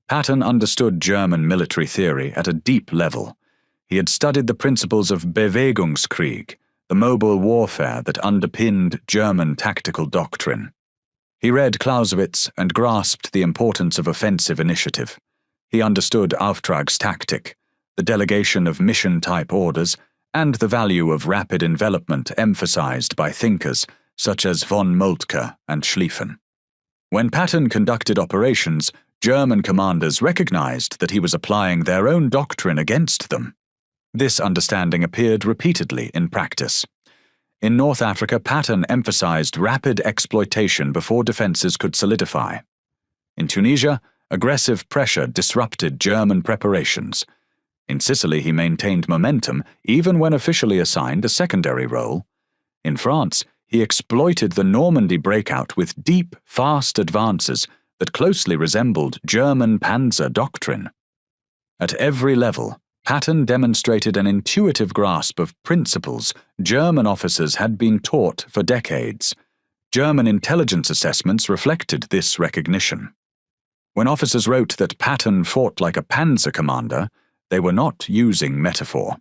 Patton understood German military theory at a deep level. He had studied the principles of Bewegungskrieg, the mobile warfare that underpinned German tactical doctrine. He read Clausewitz and grasped the importance of offensive initiative. He understood Auftragstaktik, the delegation of mission-type orders, and the value of rapid envelopment emphasized by thinkers such as von Moltke and Schlieffen. When Patton conducted operations, German commanders recognized that he was applying their own doctrine against them. This understanding appeared repeatedly in practice. In North Africa, Patton emphasized rapid exploitation before defenses could solidify. In Tunisia, aggressive pressure disrupted German preparations. In Sicily, he maintained momentum even when officially assigned a secondary role. In France, he exploited the Normandy breakout with deep, fast advances that closely resembled German panzer doctrine. At every level, Patton demonstrated an intuitive grasp of principles German officers had been taught for decades. German intelligence assessments reflected this recognition. When officers wrote that Patton fought like a panzer commander, they were not using metaphor.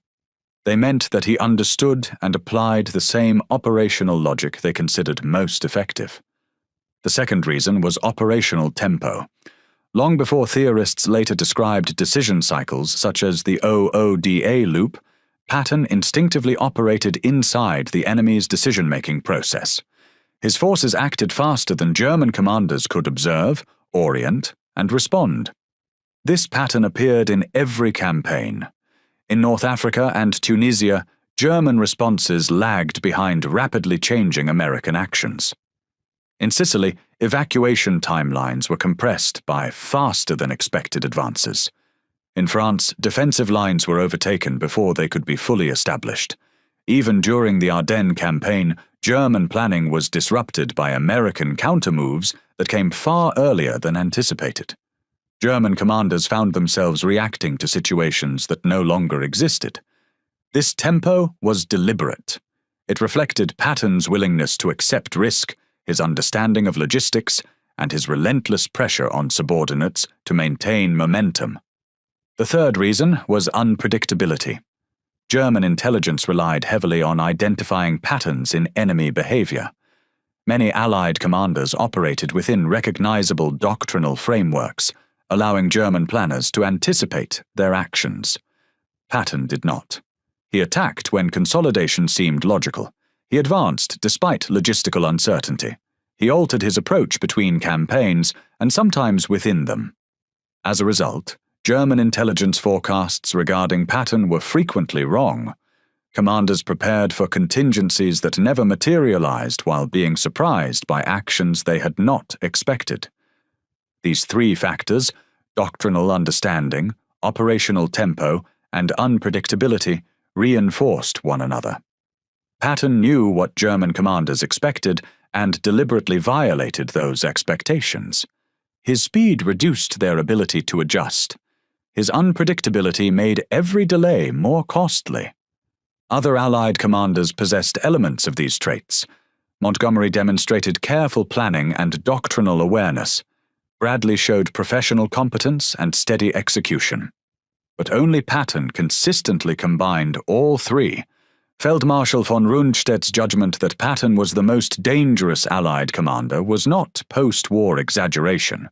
They meant that he understood and applied the same operational logic they considered most effective. The second reason was operational tempo. Long before theorists later described decision cycles such as the OODA loop, Patton instinctively operated inside the enemy's decision-making process. His forces acted faster than German commanders could observe, orient, and respond. This pattern appeared in every campaign. In North Africa and Tunisia, German responses lagged behind rapidly changing American actions. In Sicily, evacuation timelines were compressed by faster-than-expected advances. In France, defensive lines were overtaken before they could be fully established. Even during the Ardennes campaign, German planning was disrupted by American countermoves that came far earlier than anticipated. German commanders found themselves reacting to situations that no longer existed. This tempo was deliberate. It reflected Patton's willingness to accept risk, his understanding of logistics, and his relentless pressure on subordinates to maintain momentum. The third reason was unpredictability. German intelligence relied heavily on identifying patterns in enemy behavior. Many Allied commanders operated within recognizable doctrinal frameworks, allowing German planners to anticipate their actions. Patton did not. He attacked when consolidation seemed logical. He advanced despite logistical uncertainty. He altered his approach between campaigns and sometimes within them. As a result, German intelligence forecasts regarding Patton were frequently wrong. Commanders prepared for contingencies that never materialized while being surprised by actions they had not expected. These three factors, doctrinal understanding, operational tempo, and unpredictability, reinforced one another. Patton knew what German commanders expected and deliberately violated those expectations. His speed reduced their ability to adjust. His unpredictability made every delay more costly. Other Allied commanders possessed elements of these traits. Montgomery demonstrated careful planning and doctrinal awareness. Bradley showed professional competence and steady execution. But only Patton consistently combined all three. Feldmarschall von Rundstedt's judgment that Patton was the most dangerous Allied commander was not post-war exaggeration.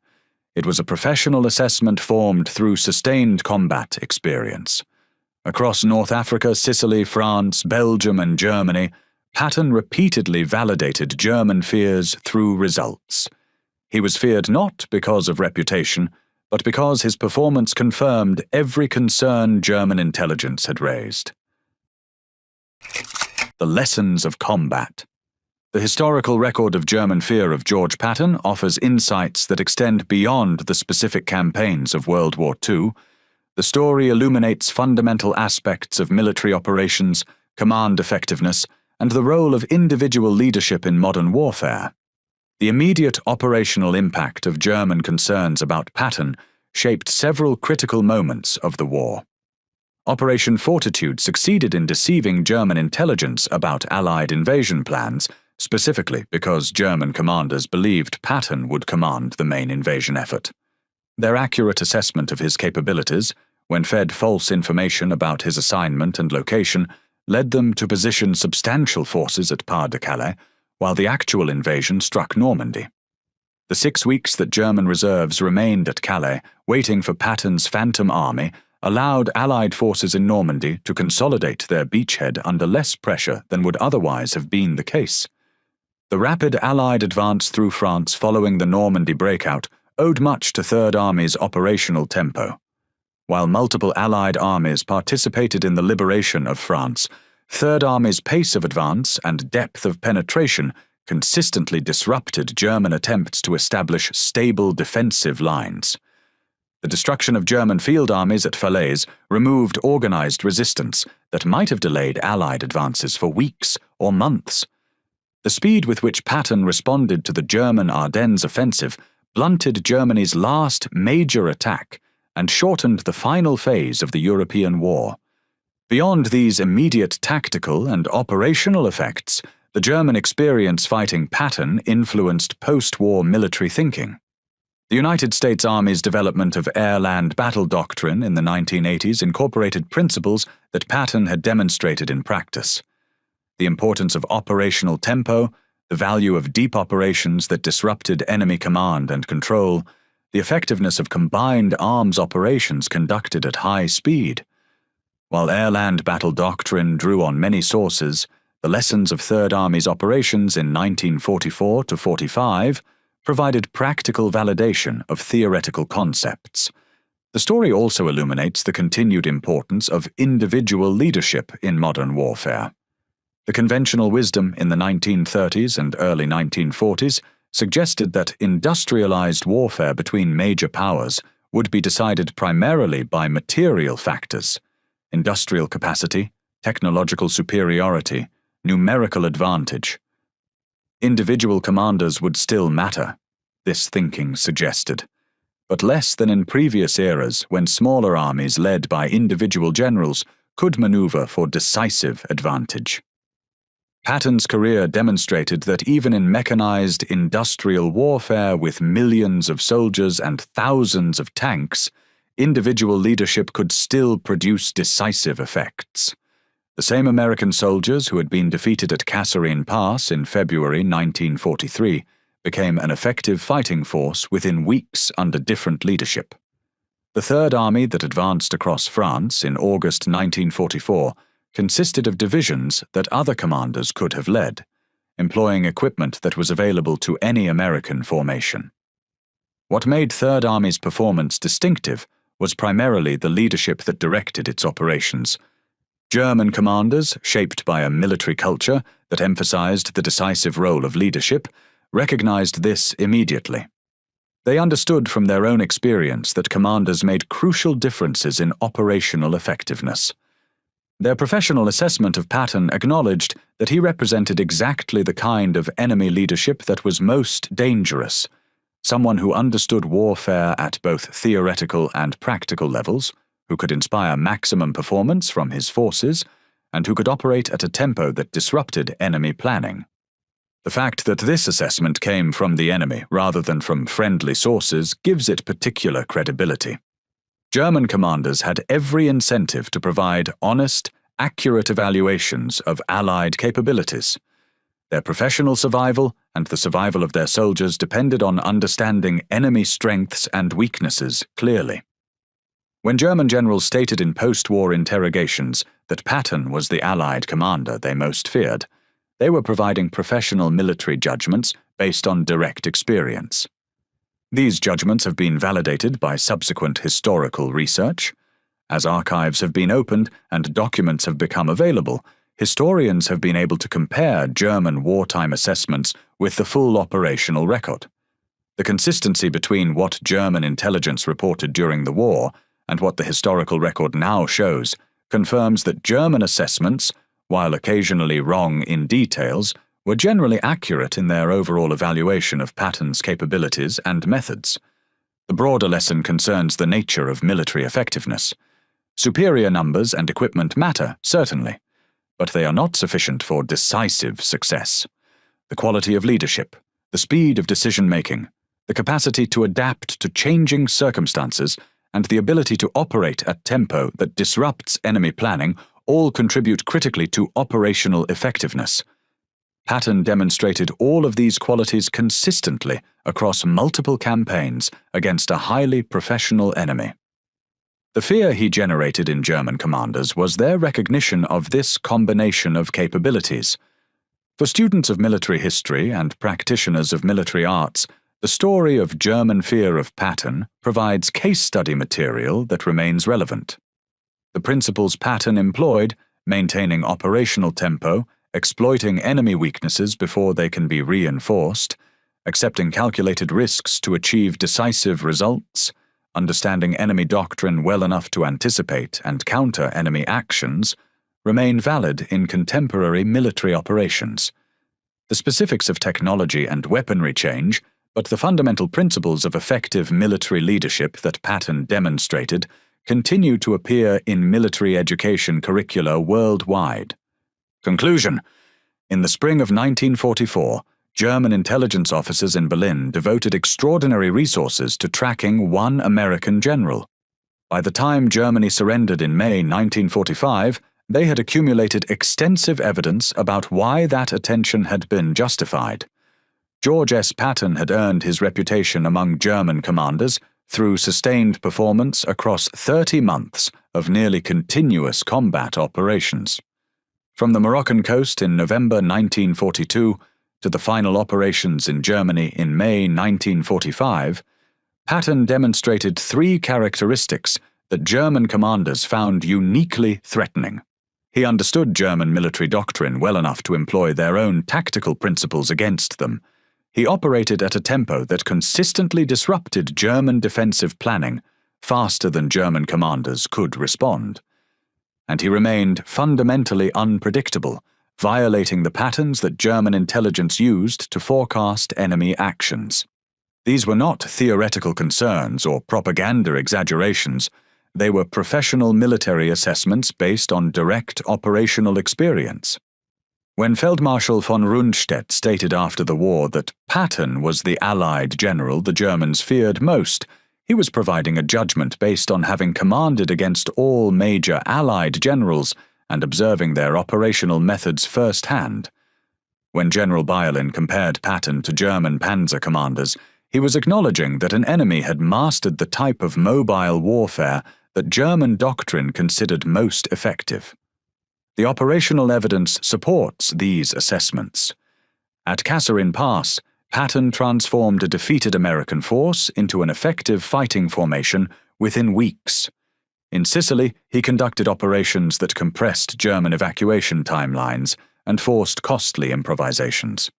It was a professional assessment formed through sustained combat experience. Across North Africa, Sicily, France, Belgium, and Germany, Patton repeatedly validated German fears through results. He was feared not because of reputation, but because his performance confirmed every concern German intelligence had raised. The lessons of combat. The historical record of German fear of George Patton offers insights that extend beyond the specific campaigns of World War II. The story illuminates fundamental aspects of military operations, command effectiveness, and the role of individual leadership in modern warfare. The immediate operational impact of German concerns about Patton shaped several critical moments of the war. Operation Fortitude succeeded in deceiving German intelligence about Allied invasion plans, specifically because German commanders believed Patton would command the main invasion effort. Their accurate assessment of his capabilities, when fed false information about his assignment and location, led them to position substantial forces at Pas-de-Calais, while the actual invasion struck Normandy. The 6 weeks that German reserves remained at Calais, waiting for Patton's Phantom Army, allowed Allied forces in Normandy to consolidate their beachhead under less pressure than would otherwise have been the case. The rapid Allied advance through France following the Normandy breakout owed much to Third Army's operational tempo. While multiple Allied armies participated in the liberation of France, Third Army's pace of advance and depth of penetration consistently disrupted German attempts to establish stable defensive lines. The destruction of German field armies at Falaise removed organized resistance that might have delayed Allied advances for weeks or months. The speed with which Patton responded to the German Ardennes offensive blunted Germany's last major attack and shortened the final phase of the European war. Beyond these immediate tactical and operational effects, the German experience fighting Patton influenced post-war military thinking. The United States Army's development of air-land battle doctrine in the 1980s incorporated principles that Patton had demonstrated in practice. The importance of operational tempo, the value of deep operations that disrupted enemy command and control, the effectiveness of combined arms operations conducted at high speed. While air-land battle doctrine drew on many sources, the lessons of Third Army's operations in 1944–45 provided practical validation of theoretical concepts. The story also illuminates the continued importance of individual leadership in modern warfare. The conventional wisdom in the 1930s and early 1940s suggested that industrialized warfare between major powers would be decided primarily by material factors: industrial capacity, technological superiority, numerical advantage. Individual commanders would still matter, this thinking suggested. but less than in previous eras when smaller armies led by individual generals could maneuver for decisive advantage. Patton's career demonstrated that even in mechanized industrial warfare with millions of soldiers and thousands of tanks, individual leadership could still produce decisive effects. The same American soldiers who had been defeated at Kasserine Pass in February 1943 became an effective fighting force within weeks under different leadership. The Third Army that advanced across France in August 1944 consisted of divisions that other commanders could have led, employing equipment that was available to any American formation. What made Third Army's performance distinctive was primarily the leadership that directed its operations. German commanders, shaped by a military culture that emphasized the decisive role of leadership, recognized this immediately. They understood from their own experience that commanders made crucial differences in operational effectiveness. Their professional assessment of Patton acknowledged that he represented exactly the kind of enemy leadership that was most dangerous, someone who understood warfare at both theoretical and practical levels, who could inspire maximum performance from his forces, and who could operate at a tempo that disrupted enemy planning. The fact that this assessment came from the enemy rather than from friendly sources gives it particular credibility. German commanders had every incentive to provide honest, accurate evaluations of Allied capabilities. Their professional survival and the survival of their soldiers depended on understanding enemy strengths and weaknesses clearly. When German generals stated in post-war interrogations that Patton was the Allied commander they most feared, they were providing professional military judgments based on direct experience. These judgments have been validated by subsequent historical research. As archives have been opened and documents have become available, historians have been able to compare German wartime assessments with the full operational record. The consistency between what German intelligence reported during the war and what the historical record now shows confirms that German assessments, while occasionally wrong in details, were generally accurate in their overall evaluation of Patton's capabilities and methods. The broader lesson concerns the nature of military effectiveness. Superior numbers and equipment matter, certainly, but they are not sufficient for decisive success. The quality of leadership, the speed of decision-making, the capacity to adapt to changing circumstances, and the ability to operate at tempo that disrupts enemy planning all contribute critically to operational effectiveness. Patton demonstrated all of these qualities consistently across multiple campaigns against a highly professional enemy. The fear he generated in German commanders was their recognition of this combination of capabilities. For students of military history and practitioners of military arts, the story of German fear of Patton provides case study material that remains relevant. The principles Patton employed, maintaining operational tempo, exploiting enemy weaknesses before they can be reinforced, accepting calculated risks to achieve decisive results, understanding enemy doctrine well enough to anticipate and counter enemy actions, remain valid in contemporary military operations. The specifics of technology and weaponry change, but the fundamental principles of effective military leadership that Patton demonstrated continue to appear in military education curricula worldwide. Conclusion: in the spring of 1944, German intelligence officers in Berlin devoted extraordinary resources to tracking one American general. By the time Germany surrendered in May 1945, they had accumulated extensive evidence about why that attention had been justified. George S. Patton had earned his reputation among German commanders through sustained performance across 30 months of nearly continuous combat operations. From the Moroccan coast in November 1942 to the final operations in Germany in May 1945, Patton demonstrated three characteristics that German commanders found uniquely threatening. He understood German military doctrine well enough to employ their own tactical principles against them. He operated at a tempo that consistently disrupted German defensive planning faster than German commanders could respond. And he remained fundamentally unpredictable, violating the patterns that German intelligence used to forecast enemy actions. These were not theoretical concerns or propaganda exaggerations. They were professional military assessments based on direct operational experience. When Feldmarschall von Rundstedt stated after the war that Patton was the Allied general the Germans feared most, he was providing a judgment based on having commanded against all major Allied generals and observing their operational methods firsthand. When General Bayerlin compared Patton to German panzer commanders, he was acknowledging that an enemy had mastered the type of mobile warfare that German doctrine considered most effective. The operational evidence supports these assessments. At Kasserine Pass, Patton transformed a defeated American force into an effective fighting formation within weeks. In Sicily, he conducted operations that compressed German evacuation timelines and forced costly improvisations.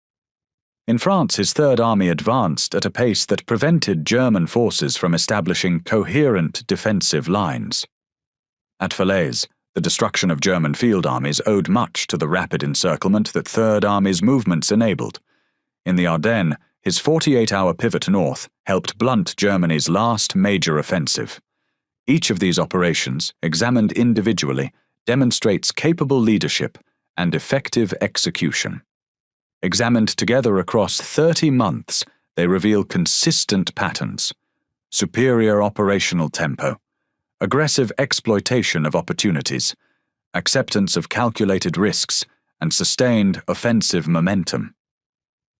In France, his Third Army advanced at a pace that prevented German forces from establishing coherent defensive lines. At Falaise, the destruction of German field armies owed much to the rapid encirclement that Third Army's movements enabled. In the Ardennes, his 48-hour pivot north helped blunt Germany's last major offensive. Each of these operations, examined individually, demonstrates capable leadership and effective execution. Examined together across 30 months, they reveal consistent patterns: superior operational tempo, aggressive exploitation of opportunities, acceptance of calculated risks, and sustained offensive momentum.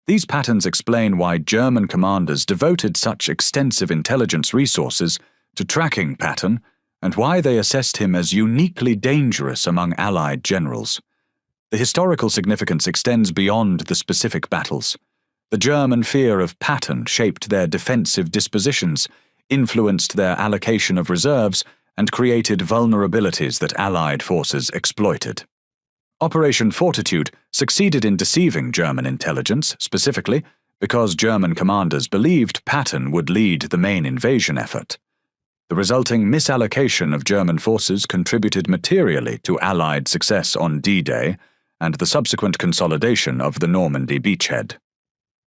These patterns explain why German commanders devoted such extensive intelligence resources to tracking Patton and why they assessed him as uniquely dangerous among Allied generals. The historical significance extends beyond the specific battles. The German fear of Patton shaped their defensive dispositions, influenced their allocation of reserves, and created vulnerabilities that Allied forces exploited. Operation Fortitude succeeded in deceiving German intelligence, specifically because German commanders believed Patton would lead the main invasion effort. The resulting misallocation of German forces contributed materially to Allied success on D-Day and the subsequent consolidation of the Normandy beachhead.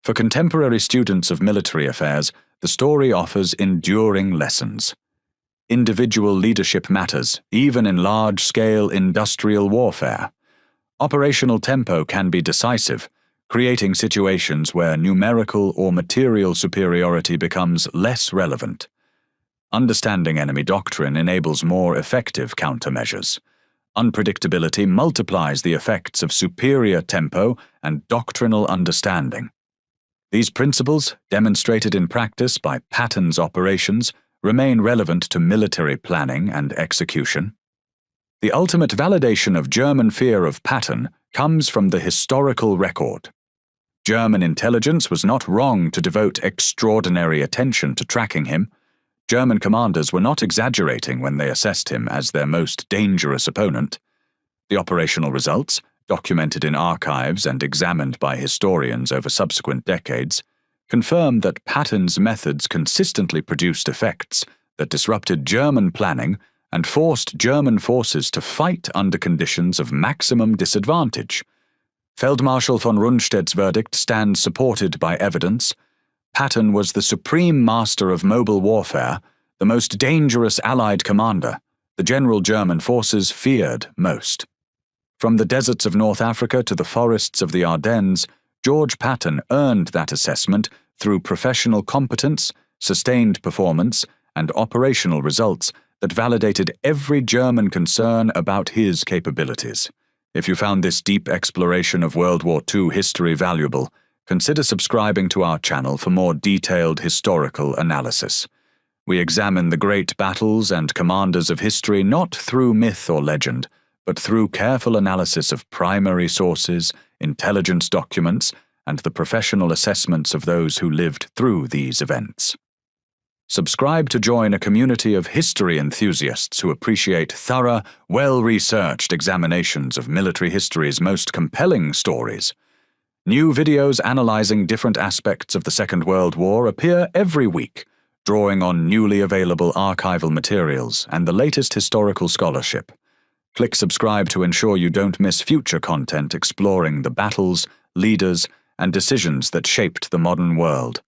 For contemporary students of military affairs, the story offers enduring lessons. Individual leadership matters, even in large-scale industrial warfare. Operational tempo can be decisive, creating situations where numerical or material superiority becomes less relevant. Understanding enemy doctrine enables more effective countermeasures. Unpredictability multiplies the effects of superior tempo and doctrinal understanding. These principles, demonstrated in practice by Patton's operations, remain relevant to military planning and execution. The ultimate validation of German fear of Patton comes from the historical record. German intelligence was not wrong to devote extraordinary attention to tracking him. German commanders were not exaggerating when they assessed him as their most dangerous opponent. The operational results, documented in archives and examined by historians over subsequent decades, confirm that Patton's methods consistently produced effects that disrupted German planning and forced German forces to fight under conditions of maximum disadvantage. Feldmarschall von Rundstedt's verdict stands supported by evidence. Patton was the supreme master of mobile warfare, the most dangerous Allied commander, the general German forces feared most. From the deserts of North Africa to the forests of the Ardennes, George Patton earned that assessment through professional competence, sustained performance, and operational results that validated every German concern about his capabilities. If you found this deep exploration of World War II history valuable, consider subscribing to our channel for more detailed historical analysis. We examine the great battles and commanders of history not through myth or legend, but through careful analysis of primary sources, intelligence documents, and the professional assessments of those who lived through these events. Subscribe to join a community of history enthusiasts who appreciate thorough, well-researched examinations of military history's most compelling stories. New videos analyzing different aspects of the Second World War appear every week, drawing on newly available archival materials and the latest historical scholarship. Click subscribe to ensure you don't miss future content exploring the battles, leaders, and decisions that shaped the modern world.